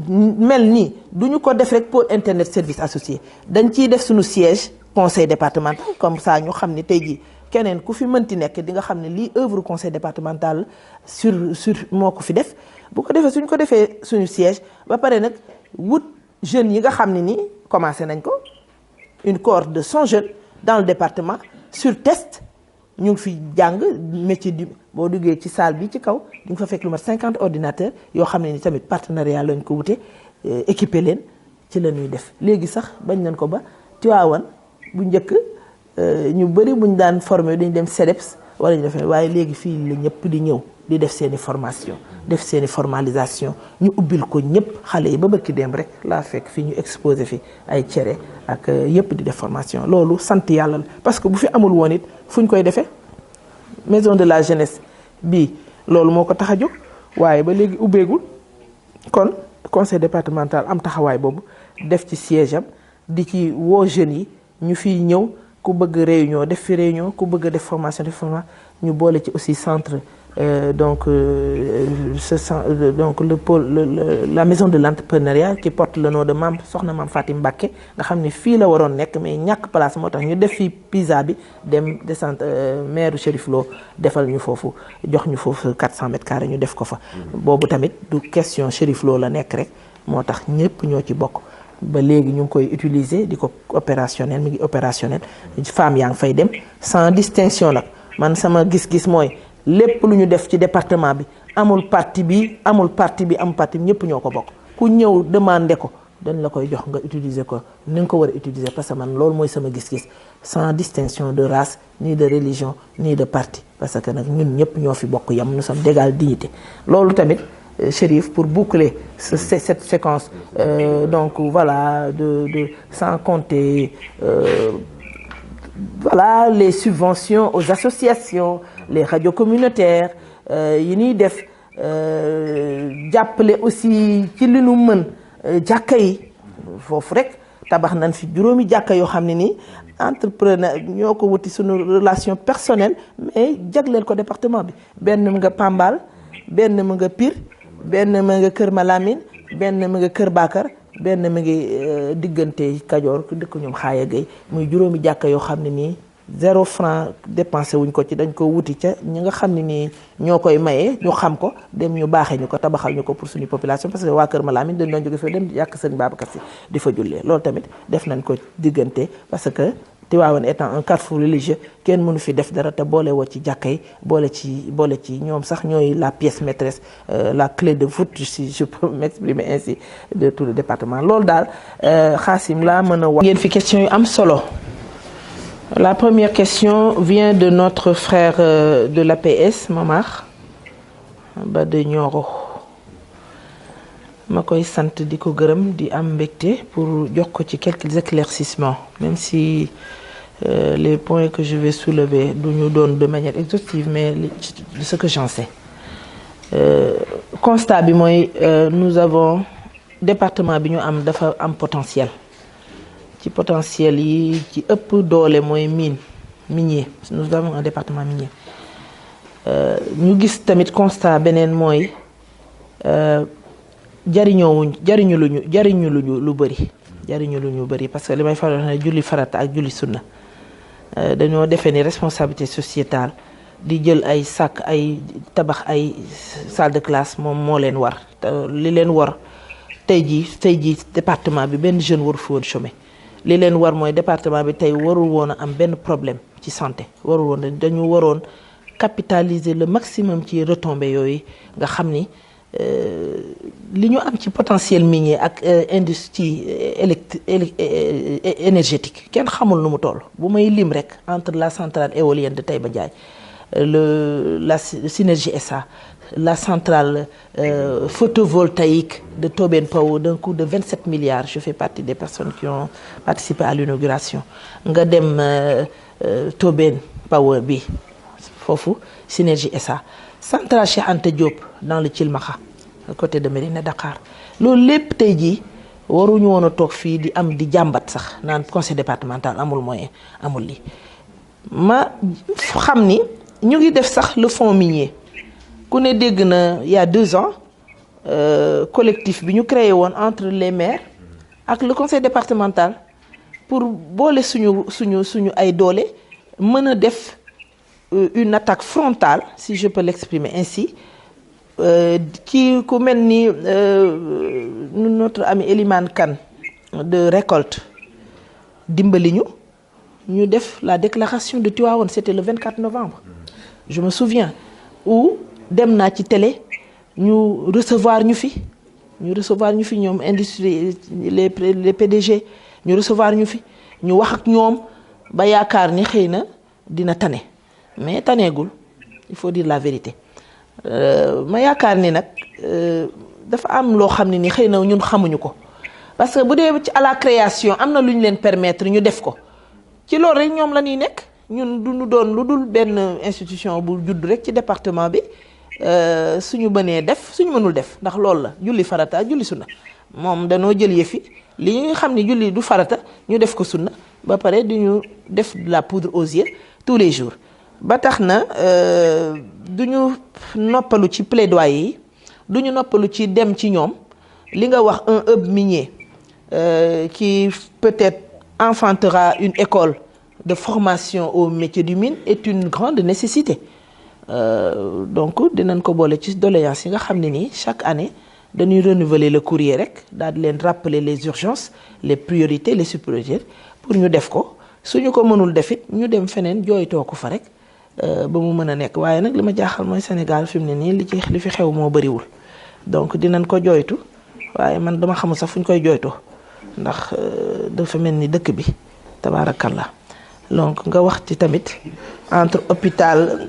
mel nii duñu ko def rek pour internet service associé dañ ciy def suñu siège conseil départemental comme ça ñu xam ni tey jii keneen ku fi mënti nekk di nga xam ne lii œuvre conseil départemental sur moo ko fi def bu ko defee suñ ko defee suñu siège ba pare nag wut jeunes yi nga xam ne nii commencé nañ ko une cohorte de 100 jeunes dans le département sur test ñu ngi fi jàng métier du boo duggee ci salle bi ci kaw di nga fa fekk lu mat 50 ordinateurs yoo xam ne ni tamit partenariat lañ ko wute équipé leen ci la ñuy def léegi sax bañ nañ ko ba Tivaouane bu njëkk ñu bëri buñ daan formé dañu dem CEDEPS wala ñu def waaye léegi fii la ñëpp di ñëw di def seeni formation def seeni formalisation ñu ubbil ko ñëpp xale yi ba bëkki dem rek laa fekk fii ñu exposé fi ay cere ak yëpp di def formation loolu sant yàlla la parce que bu fi amul woon it fu ñu koy defee maison de la jeunesse bii loolu moo ko tax a jóg waaye ba léegi ubbeegul kon conseil départemental am taxawaay boobu def ci siège am di ci woo jeunes yi ñu fiy ñëw ku bëgg réunion def fi réunion ku bëgg def formation ñu boole ci aussi centre donc le pôle la maison de l'entrepreneuriat qui porte le nom de soxna Mame Fatim Mbacké nga xam ne fii la waroon nekk mais ñàkk place moo tax ñu def fii PISA bi dem descente maire Chérif Lo defal ñu foofu jox ñu foofu 400 mètres carrés ñu def ko fa boobu tamit du question Chérif Lo la nekk rek moo tax ñëpp ñoo ci bokk ba léegi ñu ngi koy utiliser di ko opérationnel mi ngi opérationnel femmes yaa ngi fay dem sans distinction nag man sama gis-gis mooy lépp lu ñu def ci département bi amul parti bi amul parti bi ñëpp ñoo ko bokk ku ñëw demander ko dañ la koy jox nga utiliser ko ni nga ko war a utiliser parce que man loolu mooy sama gis-gis sans distinction de race ni de religion ni de parti parce que nag ñun ñëpp ñoo fi bokk yam nous sommes d'égale dignité loolu tamit Chérif pour boucler cette séquence donc voilà de sans compter voilà les subventions aux associations les radios communautaires yi ñuy def jàppale aussi ci li nu mën jàkka yi foofu rek tabax nañ fi juróomi jàkka yoo xam ne nii entrepreneur ñoo ko wuti suñu relation personnelle mais jagleel ko département bi benn mu nga Pambal benn mu nga Pire benn mu nga Kër Malamine benn mu nga Kër Bakar benn mu ngi diggante Kajoor ku dëkk ñoom Xaaya Gay muy juróomi jàkka yoo xam ne nii 0 franc dépensé wuñ ko ci dañ ko wuti ca ñi nga xam ne nii ñoo koy maye ñu xam ko dem ñu baaxee ñu ko tabaxal ñu ko pour suñu population parce que waa Kër Malamine dañ doon jóge fa dem yàq sëñ Babacar Si di fa jullee loolu tamit def nañ ko diggante parce que Tivaouane étant un carrefour religieux kenn mënu fi def dara te boole woo ci jàkka yi boole ci ñoom sax ñooy la pièce maîtresse la clé de voûte si je peux m'exprimer ainsi de tout le département loolu daal Xaasim laa mën a wax. ngeen fi question yu am solo. La première question vient de notre frère de l'APS Momar ba de Nioro ma koy sant di ko gërëm di am mbégte pour jox ko ci quelques éclaircissements même si les points que je vais soulever du ñu doon de manière exhaustive mais ce que j'en sais constat bi mooy nous avons département bi ñu am dafa am potentiel ci potentiel yi ci ëpp doole mooy minier nous avons un département minier ñu gis tamit constat beneen mooy jariñu luñu lu bëri parce que li may faral ne julli farata ak julli sunna dañoo defee ni responsabilité sociétale di jël ay sàkk ay tabax ay salle de classe moom moo leen war li leen war tey jii département bi benn jeune waru fi woon chômer li leen war mooy département bi tey warul woon a am benn problème ci santé warul woon dañu waroon capitaliser le maximum ci retombées yooyu nga xam ni li ñu am ci potentiel minier ak industrie énergétique kenn xamul nu mu toll bu may lim rek entre la centrale éolienne de Taïba Ndiaye la Synergie SA la centrale photovoltaïque de Tobène Power d'un coût de 27 milliards je fais partie des personnes qui ont participé à l'inauguration nga dem Tobène Power bi foofu Synergie SA centrale Cheikh Anta Diop dans le Thilmakha à côté de Mérina Dakar loolu lépp tey jii waruñu woon a toog fii di am di jàmbat sax naan conseil départemental amul moyen amul lii ma xam ni ñu ngi def sax le fonds minier ku ne dégg na il y a 2 ans collectif bi ñu créé woon entre les maires ak le conseil départemental pour boole suñu ay doole mën a def une attaque frontale si je peux l'exprimer ainsi ci ku mel ni notre ami Elimane Kane de récolte dimbali ñu def la déclaration de Tivaouane c'était le 24 novembre je me souviens où dem naa ci télé ñu recevoir ñu fi ñoom industrie les PDG ñu recevoir ñu fi ñu wax ak ñoom ba yaakaar ni xëy na dina tane mais taneegul il faut dire la vérité ma yaakaar ni nag dafa am loo xam ne ni xëy na ñun xamuñu ko parce que bu dee ci à la création am na lu ñu leen permettre ñu def ko ci loolu rek ñoom la ñuy nekk ñun du ñu doon lu dul benn institution bu judd rek ci département bi suñu mënee def suñu mënul def ndax loolu la julli farata julli sunna moom danoo jël yëfi li nga xam ne julli du farata ñu def ko sunna ba pare di ñu def de la poudre aux yeux tous les jours ba tax na du ñu noppalu ci plaidoyer yi du ñu noppalu ci dem ci ñoom li nga wax un hub minier qui peut-être enfantera une école de formation au métier du mine est une grande nécessité donc dinañ ko boole ci doléances yi nga xam ne nii chaque année dañuy renouveler le courrier rek daal di leen rappeler les urgences les priorités les supériorités pour ñu def ko suñu ko mënul def it ñu dem feneen jooytoo ko fa rek ba mu mën a nekk waaye nag li ma jaaxal mooy Sénégal fi mu ne nii li fi xew moo bëriwul donc dinañ ko jooytu waaye man dama xamul sax fu ñu koy jooytoo ndax dafa mel ni dëkk bi tabaarakallah donc nga wax ci tamit entre hôpital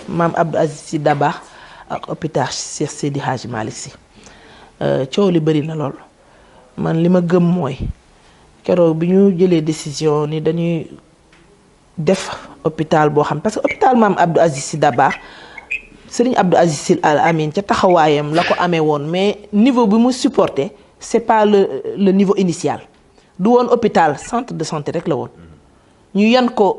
Mame Abdou Aziz Sy Dabakh ak hôpital Cheikh Seydi Hadji Malick Sy coow li bëri na lool man li ma gëm mooy keroog bi ñu jëlee décision ni dañuy def hôpital boo xam parce que hôpital Mame Abdou Aziz Sy Dabakh Serigne Abdou Aziz Sy Al Amine ca taxawaayam la ko amee woon mais niveau bi mu supporté c'est pas le niveau initial du woon hôpital centre de santé rek la woon ñu yan ko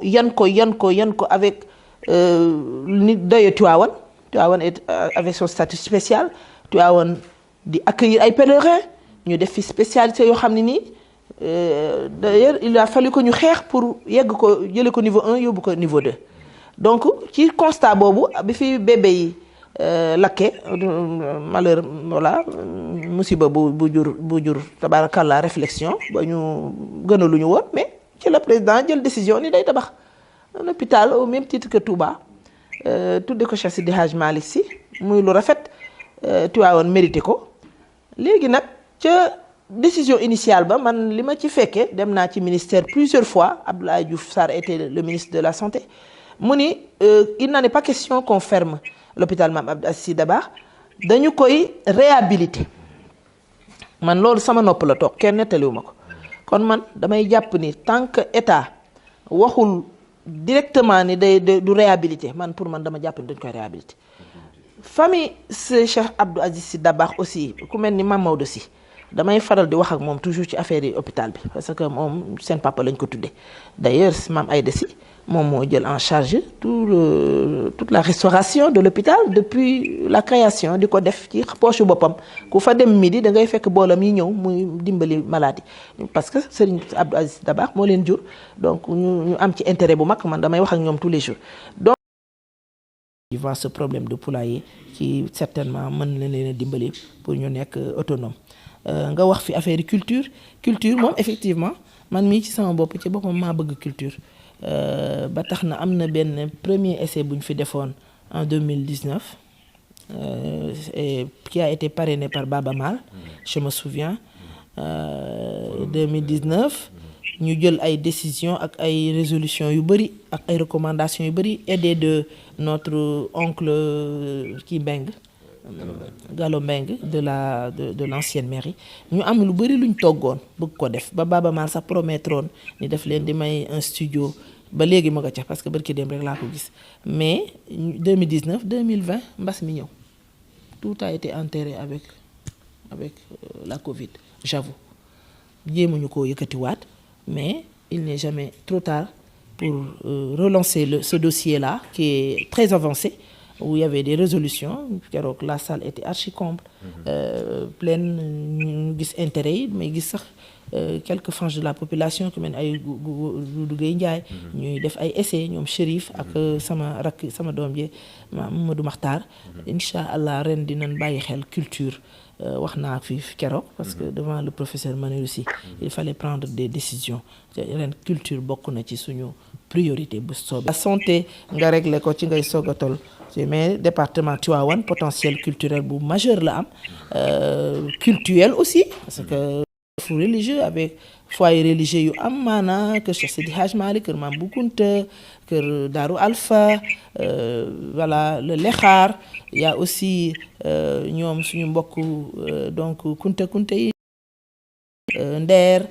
avec nit doye Tivaouane avec son statut spécial Tivaouane di accueillir ay pèlerins ñu def fi spécialité yoo xam ne nii d'ailleurs il a fallu que ñu xeex pour yegg ko jële ko niveau 1 yóbbu ko niveau 2 donc ci constat boobu bi fi bébé yi lakke malheur voilà musiba bu jur tabarakallah réflexion ba ñu gënaluñu woon mais ci le président jël décision ni day tabax un hôpital au même titre que Touba tudde ko Cheikh Sidi Hadj Malick Sy muy lu rafet Tivaouane mérité ko léegi nag ca décision initiale ba man li ma ci fekkee dem naa ci ministère plusieurs fois Abdoulaye Diouf Sarr était le ministre de la santé mu ni il n'en est pas question qu'on ferme l'hôpital Mame Abdou Aziz Sy Dabakh dañu koy réhabiliter man loolu sama nopp la toog kenn nettaliwu ma ko kon man damay jàpp ni tant que état waxul directement ni du réhabiliter man pour man dama jàpp ni dañ koy réhabiliter famille Cheikh Abdou Aziz Sy Dabakh aussi ku mel ni Mame Maodo Sy damay faral di wax ak moom toujours ci affaire yi hôpital bi parce que moom seen papa lañ ko tuddee d'ailleurs Mame Aïda Sy moom moo jël en charge toute la restauration de l'hôpital depuis la création di ko def ci poche boppam ku fa dem midi da ngay fekk boolam yi ñëw muy dimbali malade yi parce que Serigne Abdou Aziz Sy Dabakh moo leen jur donc ñu am ci intérêt bu mag man damay wax ak ñoom tous les jours donc il voit ce problème de poulailler qui certainement mën na leen a dimbali pour ñu nekk autonome nga wax fi affaire culture moom effectivement man mii ci sama bopp ci boppam maa bëgg culture ba tax na am na benn premier essai bu ñu fi defoon en 2019 et qui a été parrainé par Baba Mal je me souviens 2019 ñu jël ay décisions ak ay résolutions yu bëri ak ay recommandations yu bëri aidé de notre oncle kii Mbengue Gallo Mbengue de l'ancienne mairie ñu am lu bëri luñ toggoon bëgg ko def ba Baba Mal sax promettroon ni def leen di may un studio ba léegi ma ko ca parce que barki dem rek laa ko gis mais 2019 2020 mbas mi ñëw tout a été enterré avec la Covid j'avoue jéemuñu koo yëkkatiwaat mais il n'est jamais trop tard pour relancer ce dossier-là qui est très avancé où il y avait des résolutions keroog la salle était archi comble pleine ñu gis intérêt yi mais gis sax quelques franges de la population ku mel ay Doudou Gueye Ndiaye ñuy def ay essais ñoom Chérif ak sama rakk sama doom ji Mamadou Makhtar incha allah ren dinañ bàyyi xel culture wax naa fi keroog parce que devant le professeur Manuel aussi il fallait prendre des décisions ren culture bokk na ci suñu priorité bu soobee. La santé nga réglé ko ci ngay soog a toll mais département Tivaouane potentiel culturel bu majeur la am culturel aussi parce que religieux avec foyer religieux yu am maana kër Cheikh Sidi Hadj Malick kër Mame Bou Kounta kër Darou Alpha voilà le Lexaar il y a aussi ñoom suñu mbokk donc Kounta yi Nder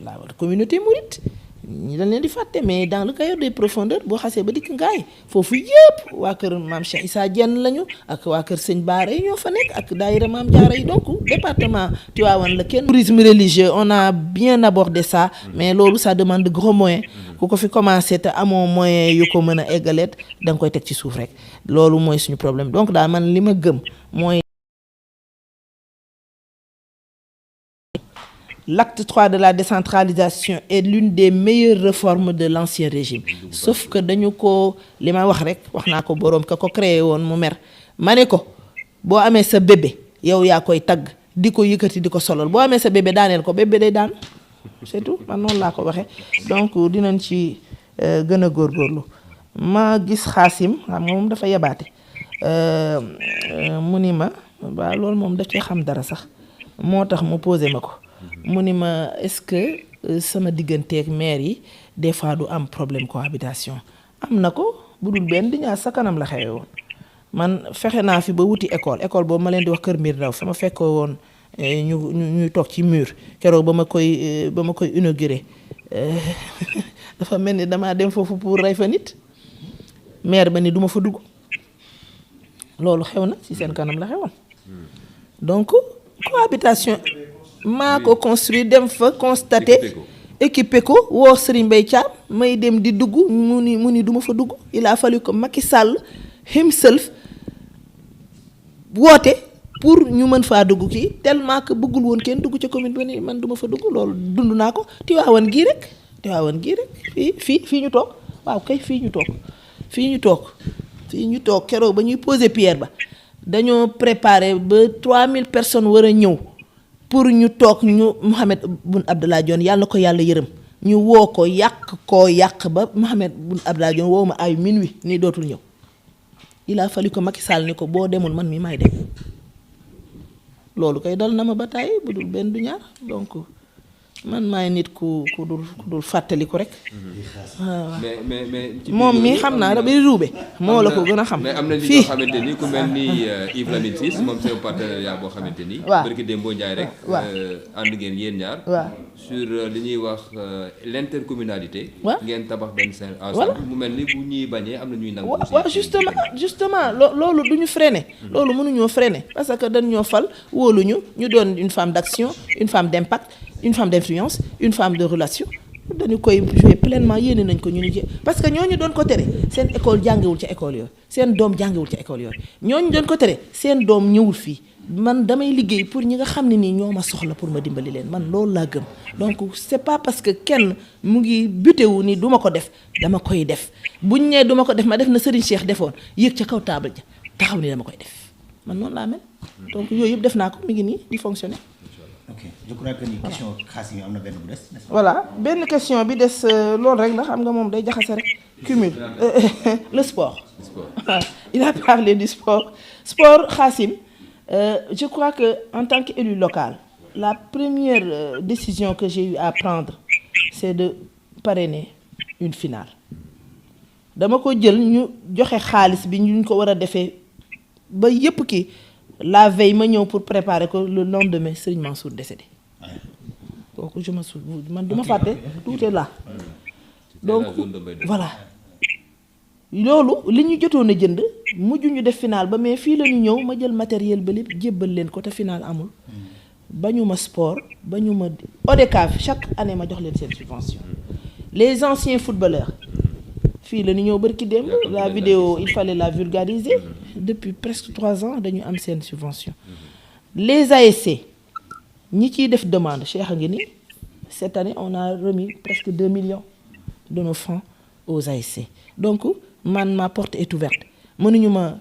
la communauté mouride ñi dañ leen di fàtte mais dans le cahier des profondeurs boo xasee ba dikk ngaay foofu yëpp waa kër maam Cheikh Issa Diène lañu ak waa kër Sëñ Baara yi ñoo fa nekk ak daayira Maam Jaara yi donc département Tivaouane la kenn tourisme religieux on a bien abordé ça mais loolu ça demande de gros moyens ku ko fi commencé te amoo moyen yu ko mën a eggaleet da nga koy teg ci suuf rek loolu mooy suñu problème donc daal man li ma gëm mooy l'acte 3 de la décentralisation est l'une des meilleures réformes de l'ancien régime sauf que dañu ko li ma wax rek wax naa ko boroom ka ko créé woon mu mer ma ne ko boo amee sa bébé yow yaa koy tagg di ko yëkkati di ko solal boo amee sa bébé daaneel ko bébé day daan c'est tout man noonu laa ko waxee donc dinañ ci gën a góorgóorlu ma gis Xaasim xam nga moom dafa yabaate mu ni ma waaw loolu moom daf cee xam dara sax moo tax mu posé ma ko mu ni ma est-ce que sama digganteeg maire yi des fois du am problème cohabitation am na ko bu dul benn di ñaar sa kanam la xewe woon man fexe naa fi ba wuti école boobu ma leen di wax Kër Mbir Ndaw sama fekkoo woon ñuy toog ci mur keroog ba ma koy inauguré dafa mel ni damaa dem foofu pour rey fa nit maire ba ni duma fa dugg loolu xew na ci seen kanam la xewoon donc cohabitation maa ko construire dem fa constater équipé ko woo Serigne Mbaye Thiam may dem di dugg mu ni duma fa dugg il a fallu que Macky Sall himself woote pour ñu mën faa dugg kii tellement que bëggul woon kenn dugg ca commune ba ni man duma fa dugg loolu dund naa ko Tivaouane gii rek fii ñu toog waaw kay fii ñu toog fii ñu toog keroog ba ñuy poser pierre ba dañoo préparer ba 3000 personnes war a ñëw pour ñu toog ñu Mohamed Boun Abdallah Dionne yàlla na ko yàlla yërëm ñu woo ko yàq ba Mohamed Boun Abdallah Dionne woo ma ay minuit nii dootul ñëw il a fallu ko Macky Sall ni ko boo demul man mi may dem loolu koy dal na ma ba tàyyi bu dul benn du ñaar donc man maay nit ku dul fàttaliku rek. mais moom mii xam naa da bay ruube moo la ko gën a xam. mais am na ñoo xamante ni ku mel ni Yves Lamine Ciss moom c'est un partenariat boo xamante ni. waaw barki Dembo Ndiaye rek. waaw ànd ngeen yéen ñaar. waaw sur li ñuy wax l'intercommunalité. waaw ngeen tabax benn seen ensemble. mu mel ni bu ñuy bañee am na ñuy nangu. waaw justement loolu du ñu freiner. loolu mënuñoo freiner parce que dañ ñoo fal wóoluñu ñu doon une femme d'action une femme d'impact. une femme d'influence une femme de relation dañu koy jouer pleinement yéene nañ ko ñu ni parce que ñooñu doon ko tere seen école jàngewul ca école yooyu seen doom jàngewul ca école yooyu ñooñu doon ko tere seen doom ñëwul fii man damay liggéey pour ñi nga xam ne nii ñoo ma soxla pour ma dimbali leen man loolu laa gëm donc c'est pas parce que kenn mu ngi butéwu ni du ma ko def dama koy def buñ nee du ma ko def ma def na Serigne Cheikh defoon yéeg ca kaw table ja taxaw ni dama koy def man noonu laa mel donc yooyu yëpp def naa ko mi ngi nii di fonctionner. ok je crois que ni question Khassim am na benn bu des. voilà benn question bi des loolu rek la xam nga moom day jaxase rek cumul le sport. Il a parlé du sport Khassim je crois que en tant qu'élu local la première décision que j'ai eu à prendre c'est de parrainer une finale dama ko jël ñu joxe xaalis bi ñu ko war a defee ba yépp kii la veille ma ñëw pour préparer ko le lendemain Serigne Mansour décédé donc je me souviens man du ma fàtte tout est là donc voilà loolu li ñu jotoon a jënd mujj ñu def final ba mais fii la ñu ñëw ma jël matériel ba lépp jébbal leen ko te final amul ba ñu ma sport ba ñu ma ODCAV chaque année ma jox leen seen subvention les anciens footballeurs fii la ñu ñëw barki démb la vidéo il fallait la vulgariser depuis presque 3 ans dañu am seen subvention les ASC ñi ciy def demande Cheikh a ngi ni cette année on a remis presque 2 millions de nos francs aux ASC donc man ma porte est ouverte mënuñu ma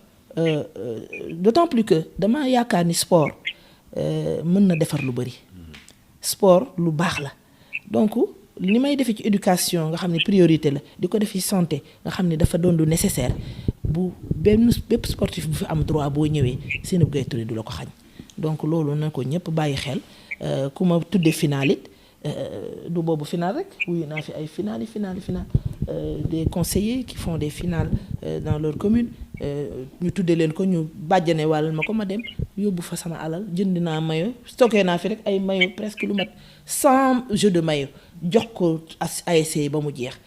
d'autant plus que dama yaakaar ni sport mën na defar lu bari sport lu baax la donc li may defee ci éducation nga xam ne priorité la di ko def ci santé nga xam ne dafa doon lu nécessaire bu bépp sportif bu fi am droit boo ñëwee Seynabou Gaye Touré du la ko xañ donc loolu na ko ñëpp bàyyi xel ku ma tuddee final it du boobu final rek wuyu naa fi ay final des conseillers qui font des finales dans leur commune ñu tuddee leen ko ñu bàjjane wàllal ma ko ma dem yóbbu fa sama alal jënd naa maillot stocké naa fi rek ay maillot presque lu mat 100 jeux de maillot jox ko ASC ba mu jeex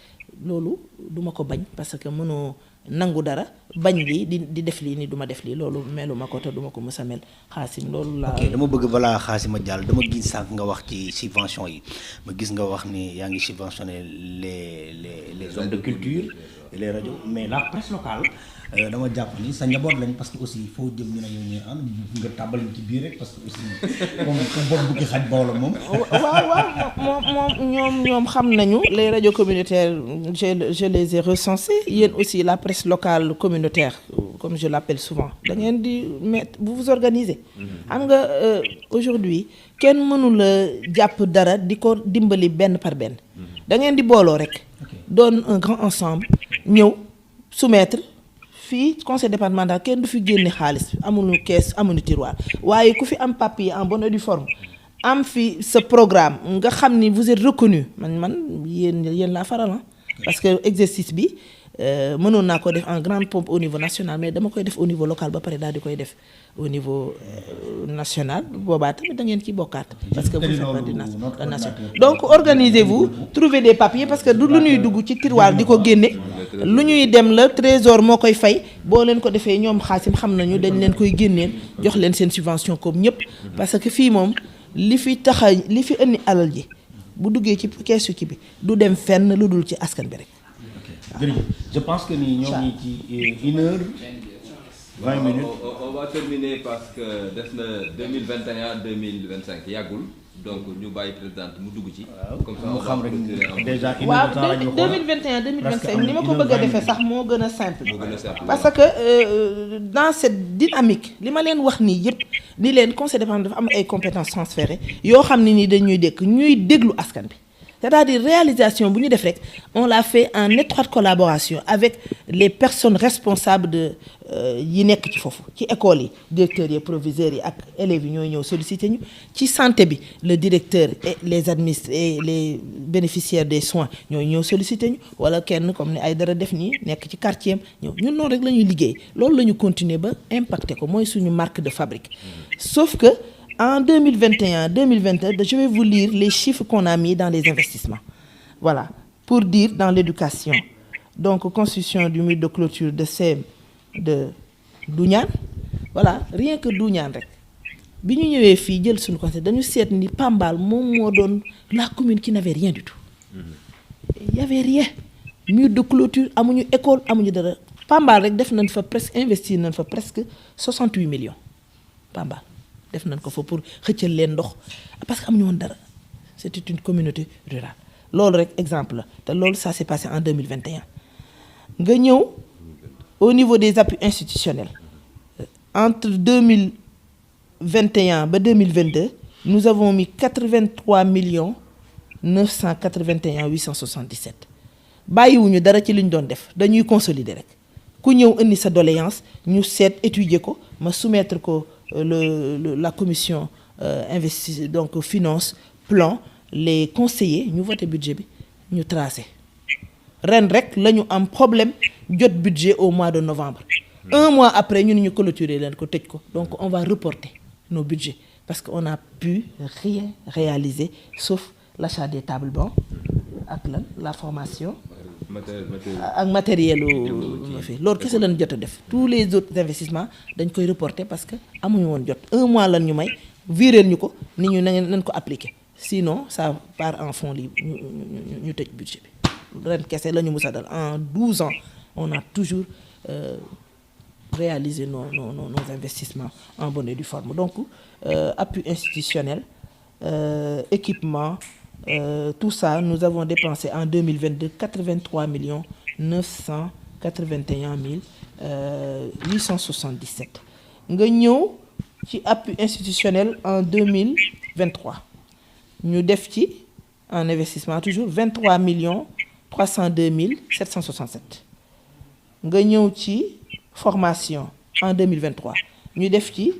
loolu duma ko bañ parce que mënoo nangu dara bañ lii di def lii ni duma def lii loolu meluma ko te duma ko mës a mel Khassim loolu laa. ok dama bëgg balaa Khassim a jàll dama gis sànq nga wax ci subvention yi ma gis nga wax ni yaa ngi subventionné les hommes de culture et les radios mais la presse locale dama jàpp ni sa njaboot lañ parce que aussi foo jëm ñu ne yow ñu ànd nga tàbbal ci biir rek parce que aussi comme bopp bu ki xaj bawla moom. moom ñoom xam nañu les radios communautaires je les ai recensés yéen aussi la presse locale communautaire comme je l'appelle souvent da ngeen di mettre vous vous organisez. xam nga aujourd'hui kenn mënul a jàpp dara di ko dimbali benn par benn. da ngeen di booloo rek. doon un grand ensemble ñëw soumettre. fii conseil départemental kenn du fi génne xaalis amuñu kees amuñu tiroir waaye ku fi am papier en bonne et due forme am fi sa programme nga xam ni vous êtes reconnu man yéen laa faral parce que exercice bi mënoon naa ko def en grande pompe au niveau national mais dama koy def au niveau local ba pare daal di koy def au niveau national boobaa tamit da ngeen ci bokkaat parce que vous faites partie de la nation donc organisez-vous trouvez des papiers parce que du lu ñuy dugg ci tiroir di ko génne lu ñuy dem la trésor moo koy fay boo leen ko defee ñoom Khassim xam nañu dañ leen koy génneel jox leen seen subvention comme ñëpp parce que fii moom li fi indi alal ji bu duggee ci keesu ci bi du dem fenn lu dul ci askan bi rek. jërëjëf je pense que ni ñoo ngi ci 1h20 minutes. On va terminer parce que des na 2021 2025 yàggul donc ñu bàyyi présidente mu dugg ci. comme ça mu xam rek déjà. waaw 2021 2025 ni ma ko bëgg a defee sax moo gën a simple. parce que dans cette dynamique li ma leen wax nii yëpp ni leen conseil départemental dafa am ay compétences transférées yoo xam ne ni dañuy ñuy déglu askan bi. C'est-à-dire réalisation bu ñu def rek on l'a fait en étroite collaboration avec les personnes responsables de yi nekk ci foofu ci école yi directeurs yi proviseurs yi ak élèves yi ñooy ñëw solliciter ñu ci santé bi le directeur et les administrés et les bénéficiaires des soins ñooy ñëw solliciter ñu wala kenn comme ni ay dara def nii nekk ci quartier am ñëw ñun noonu rek la ñuy liggéey loolu la ñu continuer ba impacté ko mooy suñu marque de fabrique sauf que en 2021-2022, je vais vous lire les chiffres qu'on a mis dans les investissements. Voilà, pour dire dans l'éducation. Donc, construction du mur de clôture de CEM de Douniane. Voilà, rien que Douniane. Bi ñu ñëwee fii jël suñu conseil dañu seet ni Pambal moom moo doon la commune qui n'avait rien du tout. Il y avait rien. Mur de clôture, amuñu école, amuñu dara. Pambal rek def nañ fa presque investir nañ fa presque 68 millions. Pambal. def nañ ko fa pour xëccal leen ndox parce que amuñu woon dara c'était une communauté rurale loolu rek exemple la te loolu ça s'est passé en 2021 nga ñëw au niveau des appuis institutionnels entre 2021 ba 2022 nous avons mis 83 981 877 bàyyiwuñu dara ci li ñu doon def dañuy consolider rek ku ñëw indi sa doléance ñu seet étudier ko ma soumettre ko la commission investi donc finance plan les conseillers ñu voté budget bi ñu tracé ren rek la ñu am problème jot budget au mois de novembre un mois après ñu ñu clôturer leen ko tëj ko donc on va reporter nos budgets parce que on n'a pu rien réaliser sauf l'achat des tables bancs ak lan la formation ak matériel fi loolu kese lañ jot a def tous les autres investissements dañ koy reporter parce que amuñu woon jot un mois lan ñu may viréel ñu ko ni ñu nañ ko appliquer sinon ça part en fonds libre ñu tëj budget bi ren kese la ñu mus a dal en 12 ans on a toujours réalisé nos investissements en bonne et due forme donc appui institutionnel équipement tout ça nous avons dépensé en 2022 83 981 877 nga ñëw ci appui institutionnel en 2023 ñu def ci en investissement toujours 23 302 767 nga ñëw ci formation en 2023 ñu def ci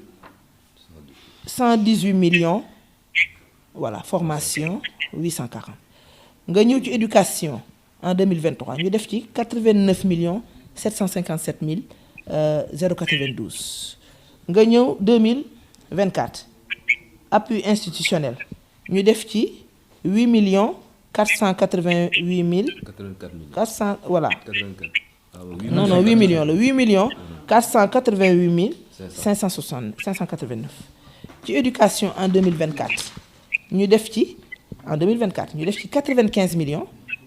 118 millions voilà formation 840 nga ñëw ci éducation en 2023 ñu def ci 89 757 092 nga ñëw 2024 appui institutionnel ñu def ci 8 488 400 voilà non 8 millions la 8 488 589 ci éducation en 2024 ñu def ci en 2024 ñu def ci 95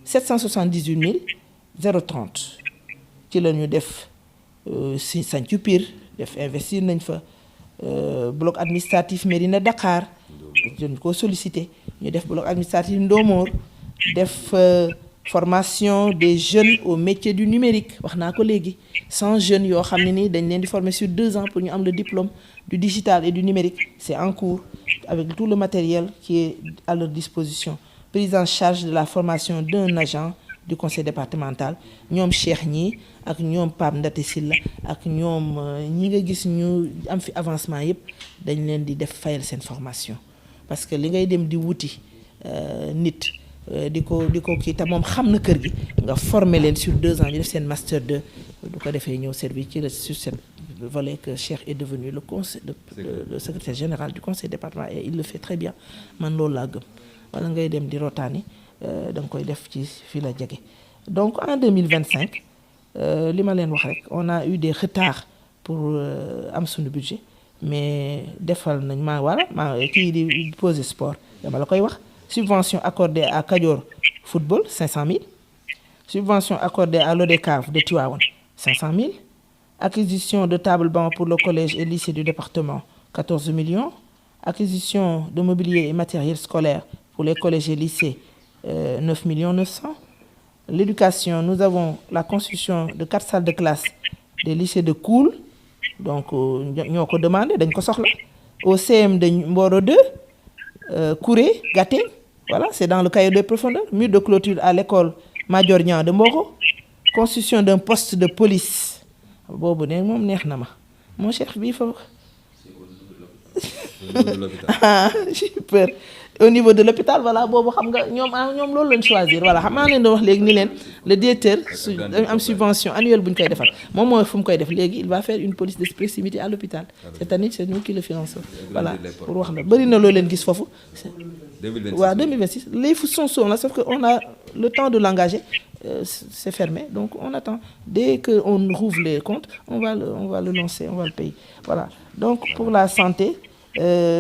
778 030 ci la ñu def si Santhiou Pire def investir nañ fa bloc administratif Mérina Dakar ñu ko sollicité ñu def bloc administratif Ndomor def formation des jeunes au métier du numérique wax naa ko léegi 100 jeunes yoo xam ne ni dañ leen di former sur 2 ans pour ñu am le diplôme du digital et du numérique c'est en cours avec tout le matériel qui est à leur disposition prise en charge de la formation d'un agent du conseil départemental ñoom Cheikh ñi ak ñoom Pape Ndate Sylla ak ñoom ñi nga gis ñu am fi avancement yépp dañ leen di def fayal seen formation parce que li ngay dem di wuti nit di ko kii te moom xam na kër gi nga former leen sur 2 ans ñu def seen master 2 du ko defee ñëw servir ci la sur cette volet que Cheikh est devenu le secrétaire général du conseil départemental et il le fait très bien man loolu laa gëm wala ngay dem di rotaani da nga koy def ci fii la jege donc en 2025 li ma leen wax rek on a eu des retards pour am suñu budget mais defal nañ maa kii di poser sport dama la koy wax subvention accordée à Kadior football 500 000 subvention accordée à l'ODCAV de Tivaouane 500 000 acquisition de table banc pour le collège et lycée du département 14 millions acquisition de mobilier et matériel scolaire pour les collèges et lycées, 9 900 000. L'éducation, nous avons la construction de 4 salles de classe des lycées de Koul, donc nous avons demandé, dañ ko soxla. Au CM de Mboro 2, Kouré, Gaté, voilà, c'est dans le cahier de profondeur. Mur de clôture à l'école Madior Niang de Mboro. Construction d'un poste de police. Bobo ne mom neex na ma. Mon cher bi fa j'ai peur. Au niveau de l'hôpital, voilà, bobo xam nga ñom loolu lañ choisir. Voilà, xam naa leen do wax légui ni leen le directeur am subvention annuelle buñ koy defal. Mom mooy fu mu koy def légui, il va faire une police de proximité à l'hôpital. Cette année, c'est nous qui le finançons. Voilà, pour wax na bari na lo leen gis fofu. 2026. Les fonds sont là, sauf qu'on a le temps de l'engager. C'est fermé, donc on attend. Dès qu'on rouvre les comptes, on va le lancer, on va le payer. Voilà. Donc pour la santé,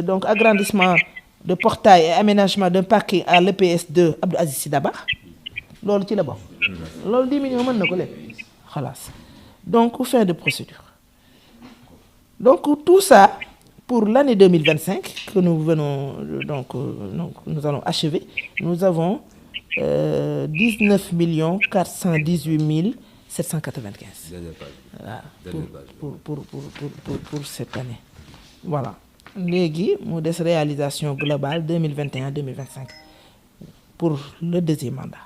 donc agrandissement de portail et aménagement d'un parking à l'EPS 2 Abdou Aziz Sy Dabakh. Lolu ci la bokk. Lolu 10 millions mën na ko lépp. Xalaas. Donc fin de procédure. Donc tout ça pour l'année 2025 que nous venons donc nous allons achever, nous avons 19 418 795. Voilà, pour cette année. Voilà. Légui, mu des réalisation globale 2021-2025 pour le deuxième mandat.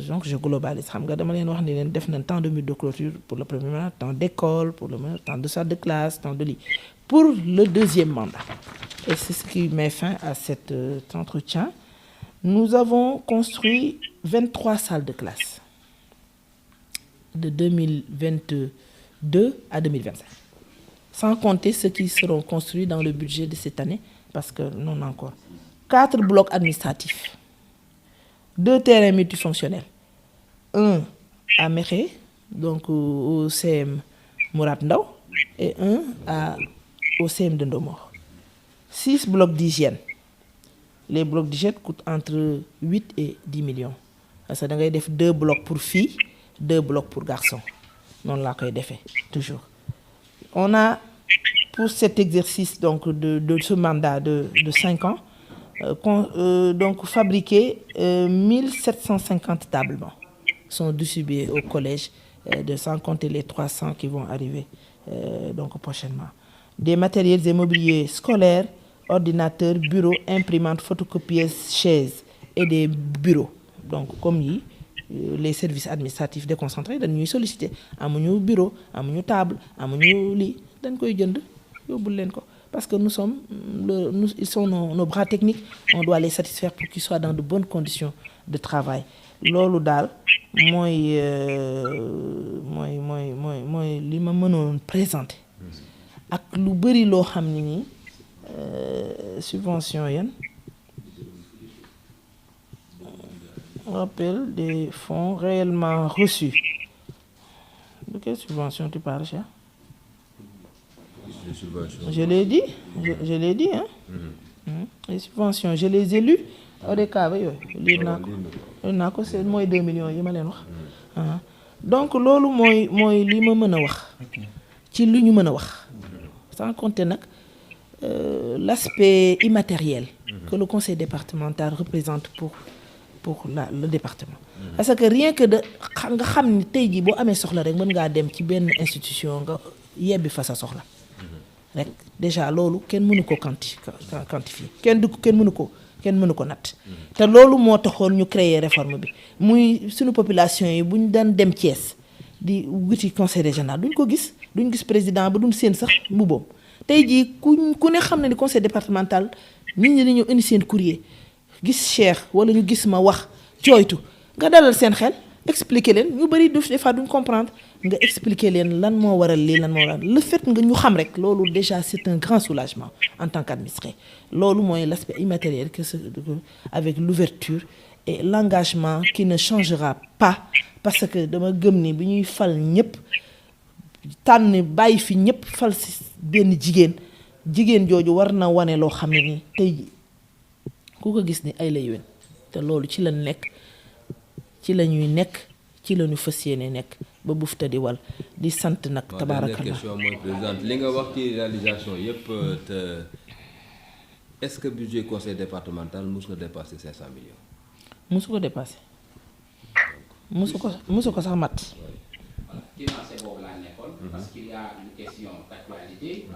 Donc je globalise. Xam nga dama leen wax ni leen def nañ temps de mur de clôture pour le premier mandat, temps d'école pour le premier, temps de salle de classe, temps de lit. Pour le deuxième mandat. Et c'est ce qui met fin à cet entretien. Nous avons construit 23 salles de classe de 2022 à 2025. Sans compter ceux qui seront construits dans le budget de cette année, parce que non encore. 4 blocs administratifs, 2 terrains multifonctionnels, un à Méré, donc au CM Mourad Ndaw, et un au CM de Ndomor. 6 blocs d'hygiène. Les blocs d'hygiène coûtent entre 8 et 10 millions. Parce que vous avez 2 blocs pour filles, 2 blocs pour garçons. Non, là, vous fait toujours. On a, pour cet exercice donc, de ce mandat de 5 ans, donc fabriqué 1750 tables sont distribuées au collège, sans compter les 300 qui vont arriver donc, prochainement. Des matériels et mobiliers scolaires, ordinateurs, bureaux, imprimantes, photocopieuses, chaises et des bureaux. Donc, comme les services administratifs déconcentrés, nous solliciter amuñu bureau, amuñu table, amuñu lit, dañ koy jënd yobul leen ko parce que ils sont nos bras techniques, on doit les satisfaire pour qu'ils soient dans de bonnes conditions de travail. Lolu dal moy li ma mënon présenter. Ak lu bari lo xamni ni subvention yan rappel des fonds réellement reçus. De quelle subvention tu parles, cher? Je l'ai dit, hein. Les subventions, je les ai lues. Au cas où c'est moins 2 millions. Donc, lolu moy li ma mëna wax. Ci lu ñu mëna wax. Sans compter l'aspect immatériel que le conseil départemental représente pour le département. Parce que rien que de nga xam ni tey jii boo amee soxla rek mën ngaa dem ci benn institution nga yebbi fa sa soxla rek déjà loolu kenn mënu ko quantifier kenn mënu ko natt te loolu moo taxoon ñu créer réforme bi muy suñu population yi buñ daan dem Thiès di wuti conseil régional duñ gis président ba duñ seen sax mbuboom tey jii ku ne xam na ni conseil départemental nit ñi dañoo indi seen courrier gis Cheikh wala ñu gis ma wax jooytu nga dalal seen xel expliquer leen ñu bari des fois duñ comprendre nga expliquer leen lan moo waral lii lan moo waral le fait nga ñu xam rek loolu déjà c'est un grand soulagement en tant qu'administré loolu mooy l'aspect immatériel que avec l'ouverture et l'engagement qui ne changera pas parce que dama gëm ni bi ñuy fal ñëpp tànn bàyyi fi ñëpp fal si benn jigéen jooju war na wane loo xam ne ni tey ku ko gis ni ay la yéwén te loolu ci la nekk ci la ñuy nekk ci la ñu fas yéene nekk ba bufta di wal di sant nag tabaarakallah. question mooy présidente li nga wax ci réalisation yëpp te est-ce que budget conseil départemental mus na dépasser 500 millions. musu ko dépassé musu ko sax mat. financé boobu laa nekkoon. parce qu'il y a une question d'actualité.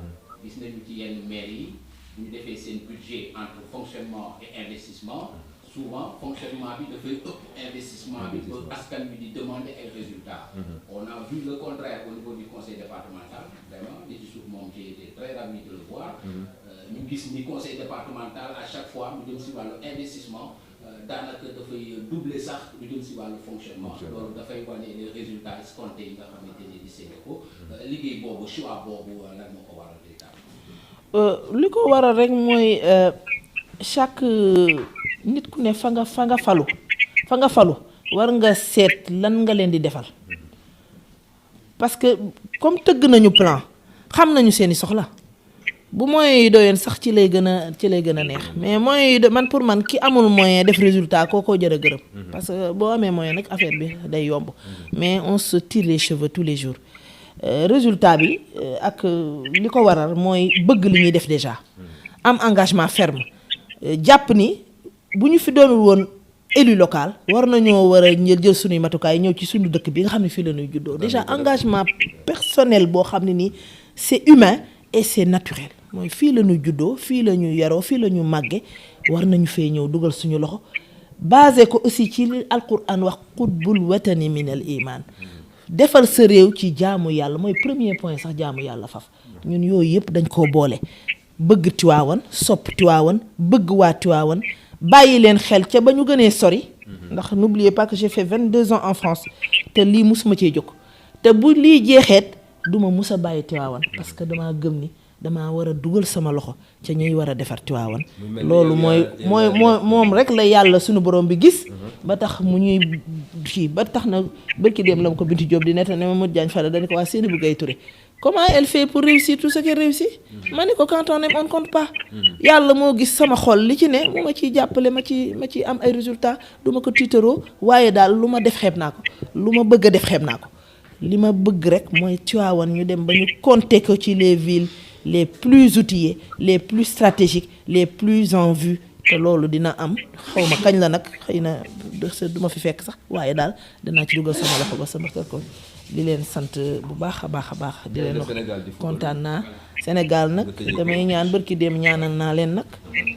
gis nañu ci yenn maires yi bu ñu defee seen budget entre fonctionnement et investissement souvent fonctionnement bi dafay ëpp investissement bi ba askan bi di demander ay résultats. on a vu le contraire au niveau du conseil départemental vraiment li ci suuf moom j'ai été très ravi de le voir. ñu gis ni conseil départemental à chaque fois mu jëm si wàllu investissement. daanaka dafay doubler sax lu jëm si wàllu fonctionnement loolu dafay wane les résultats escomptés yi nga xamante ni di séddee ko liggéey boobu choix boobu lan moo ko waral véritable. li ko waral rek mooy chaque nit ku ne fa nga falu war nga seet lan nga leen di defal parce que comme tëgg nañu plan xam nañu seeni soxla. bu moyens yi doyoon sax ci lay gën a neex mais moyens yi man pour man ki amul moyen def résultat kookoo jër a gërëm parce que boo amee moyen nag affaire bi day yomb mais on se tire les cheveux tous les jours résultat bi ak li ko waral mooy bëgg li ñuy def déjà am engagement ferme jàpp ni bu ñu fi doonul woon élu local war nañoo war a jël suñuy matukaay ñëw ci suñu dëkk bi nga xam ne fii la ñuy juddoo déjà engagement personnel boo xam ne nii c'est humain et c'est naturel mooy fii la ñu juddoo fii la ñu yaroo fii la ñu màgge war nañu fee ñëw dugal suñu loxo basé ko aussi ci li alquran wax qutbul watani min al iman defal sa réew ci jaamu yàlla mooy premier point sax jaamu yàlla faf ñun yooyu yëpp dañ koo boole bëgg Tiwaawan sopp Tiwaawan bëgg waa Tiwaawan bàyyi leen xel ca ba ñu gënee sori ndax n'oubliez pas que j'ai fait 22 ans en France te lii musuma cee jóg te bu lii jeexeet duma mus a bàyyi Tiwaawan parce que damaa gëm ni damaa war a dugal sama loxo ca ñuy war a defar Tiwaawan loolu mooy moom rek la yàlla suñu borom bi gis ba tax mu ñuy kii ba tax na bërki dem la ma ko Binti Diop di netta ne ma Modou Diagne Fada dañu ko waa Seynabou Gaye Touré comment elle fait pour réussir tout ce qu'elle réussit ma ne ko quand on aime on ne compte pas yàlla moo gis sama xol li ci ne mu ma ciy jàppale ma ci am ay résultats du ma ko tiitaroo waaye daal lu ma def xeeb naa ko lu ma bëgg a def xeeb naa ko li ma bëgg rek mooy Tivaouane ñu dem ba ñu compter ko ci les villes les plus outillées les plus stratégiques les plus en vue te loolu dina am xaw ma kañ la nag xëy na du ma fi fekk sax waaye daal dinaa ci dugal sama loxo ba sama kër ko di leen sant bu baax a baax di leen wax kontaan naa Sénégal nag damay ñaan bërki dem ñaanal naa leen nag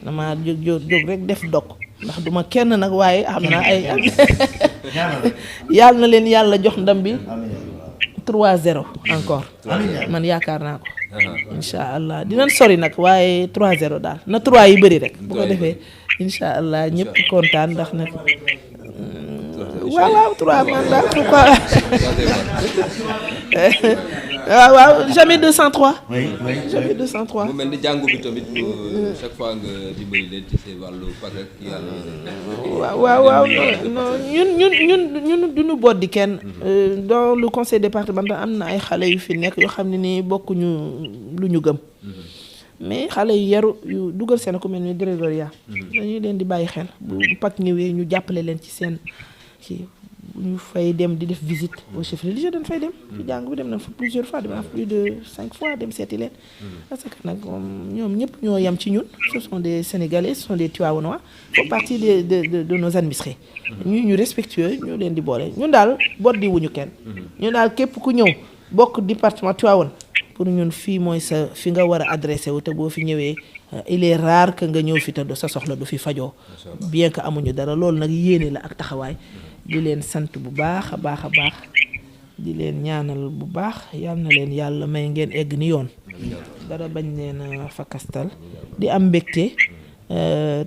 dama jóg rek def dog ndax duma kenn nag waaye xam naa ay yàlla na leen yàlla jox ndam bi 3-0 encore man yaakaar naa ko incha allah dinañ sori nag waaye 3-0 daal na 3 yi bëri rek bu ko defee incha allah ñëpp kontaan ndax nag waaw 3 mandat pourquoi waaw jamais 203. jamais 203. mu mel ni jàngu bi tamit chaque fois nga dimbali leen ci seen wàllu pàcc ak yàlla. waaw non ñun duñu boot di kenn. dans le conseil départemental am na ay xale yu fi nekk yoo xam ne ni bokkuñu lu ñu gëm. mais xale yu yaru yu dugal seen ku mel ni Grégoria. dañuy leen di bàyyi xel bu pàcc ñëwee ñu jàppale leen ci seen kii. ñu fay dem di def visite au chef religieux dañ fay dem ci jàng bi dem na fa plusieurs fois dem na fa plus de 5 fois dem seeti leen parce que nag ñoom ñëpp ñoo yem ci ñun ce sont des Sénégalais ce sont des Tivaouanois font partie de nos administrés ñu respectueux ñu leen di boole ñun daal boot di wuñu kenn ñun daal képp ku ñëw bokk département Tivaouane pour ñun fii mooy sa fi nga war a adressé wu te boo fi ñëwee il est rare que nga ñëw fi te sa soxla du fi fajoo bien que amuñu dara loolu nag yéene la ak taxawaay di leen sant bu baax a baax di leen ñaanal bu baax yal na leen yàlla may ngeen egg ni yoon dara bañ leen a fakastal di am mbégte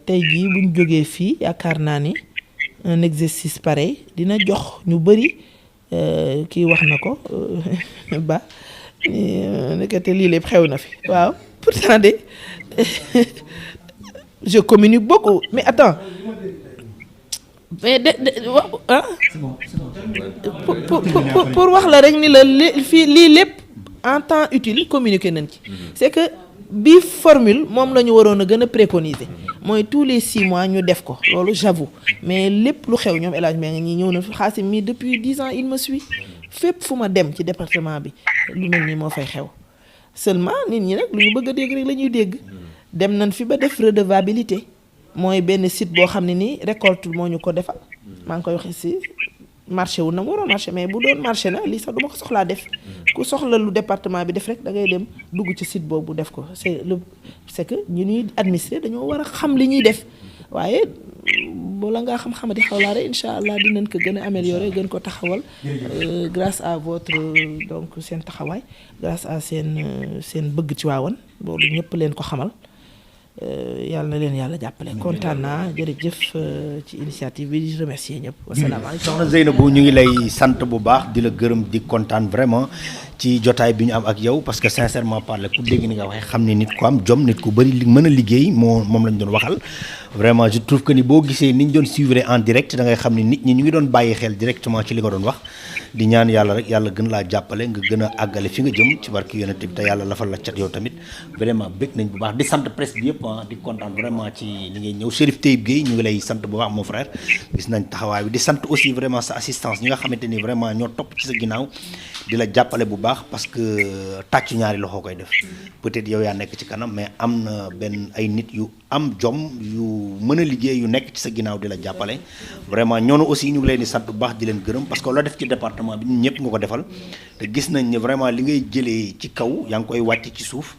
tey jii buñ jógee fii yaakaar naa ni un exercice pareil dina jox ñu bëri kii wax na ko ba nekkate lii lépp xew na fi waaw pourtant de je communique beaucoup mais attends mais pour wax la rek ni la fii lii lépp en temps utile communiquer nañ ci c'est que bii formule moom la ñu waroon a gën a préconiser mooy tous les 6 mois ñu def ko loolu j'avoue mais lépp lu xew ñoom El Hadj Mbengue ñi ñëw na fi Xaasim mi depuis 10 ans il me suit fépp fu ma dem ci département bi lu mel nii moo fay xew seulement nit ñi nag lu ñu bëgg a dégg rek la ñuy dégg dem nañ fi ba def redevabilité mooy benn site boo xam ne nii récolte moo ñu ko defal maa ngi koy waxee si marché wu na mu waroon marché mais bu doon marché na lii sax du ma ko soxlaa def ku soxla lu département bi def rek da ngay dem dugg ci site boobu def ko c'est que ñu ñuy administrer dañoo war a xam li ñuy def waaye bala ngaa xam-xamati xawlaare incha allah dinañ ko gën a améliorer gën ko taxawal grâce à votre donc seen taxawaay grâce à seen bëgg ci waawan loolu ñëpp leen ko xamal yàlla na leen yàlla jàppale kontaan naa jërëjëf ci initiative bi di remercier ñëpp wasalaamaaleykum. soxna Zeynabou ñu ngi lay sant bu baax di la gërëm di kontaan vraiment ci jotaay bi ñu am ak yow parce que sincèrement parler ku dégg ni nga waxee xam ne nit ku am jom nit ku bëri mën a liggéey moom lañ doon waxal vraiment je trouve que ni boo gisee ni ñu doon suivre en direct da ngay xam ne nit ñi ñu ngi doon bàyyi xel directement ci li nga doon wax di ñaan yàlla rek yàlla gën laa jàppale nga gën a àggale fi nga jëm ci barki yonent bi te yàlla lafal la cat yow tamit vraiment bëgg nañ bu baax di sant presse bi yëpp di kontaan vraiment ci li ngay ñëw Chérif Taïb Gueye ñu ngi lay sant bu baax mon frère gis nañ taxawaay bi di sant aussi vraiment sa assistance ñi nga xamante ni vraiment ñoo topp ci sa ginnaaw di la jàppale bu baax parce que tàccu ñaari loxo koy def peut-être yow yaa nekk ci kanam mais am na benn ay nit yu am jom yu mën a liggéey yu nekk ci sa ginnaaw di la jàppale vraiment ñoonu aussi ñu ngi leen di sant bu baax di leen gërëm parce que loo def ci département bi ñun ñëpp nga ko defal te gis nañ ne vraiment li ngay jëlee ci kaw yaa ngi koy wàcc ci suuf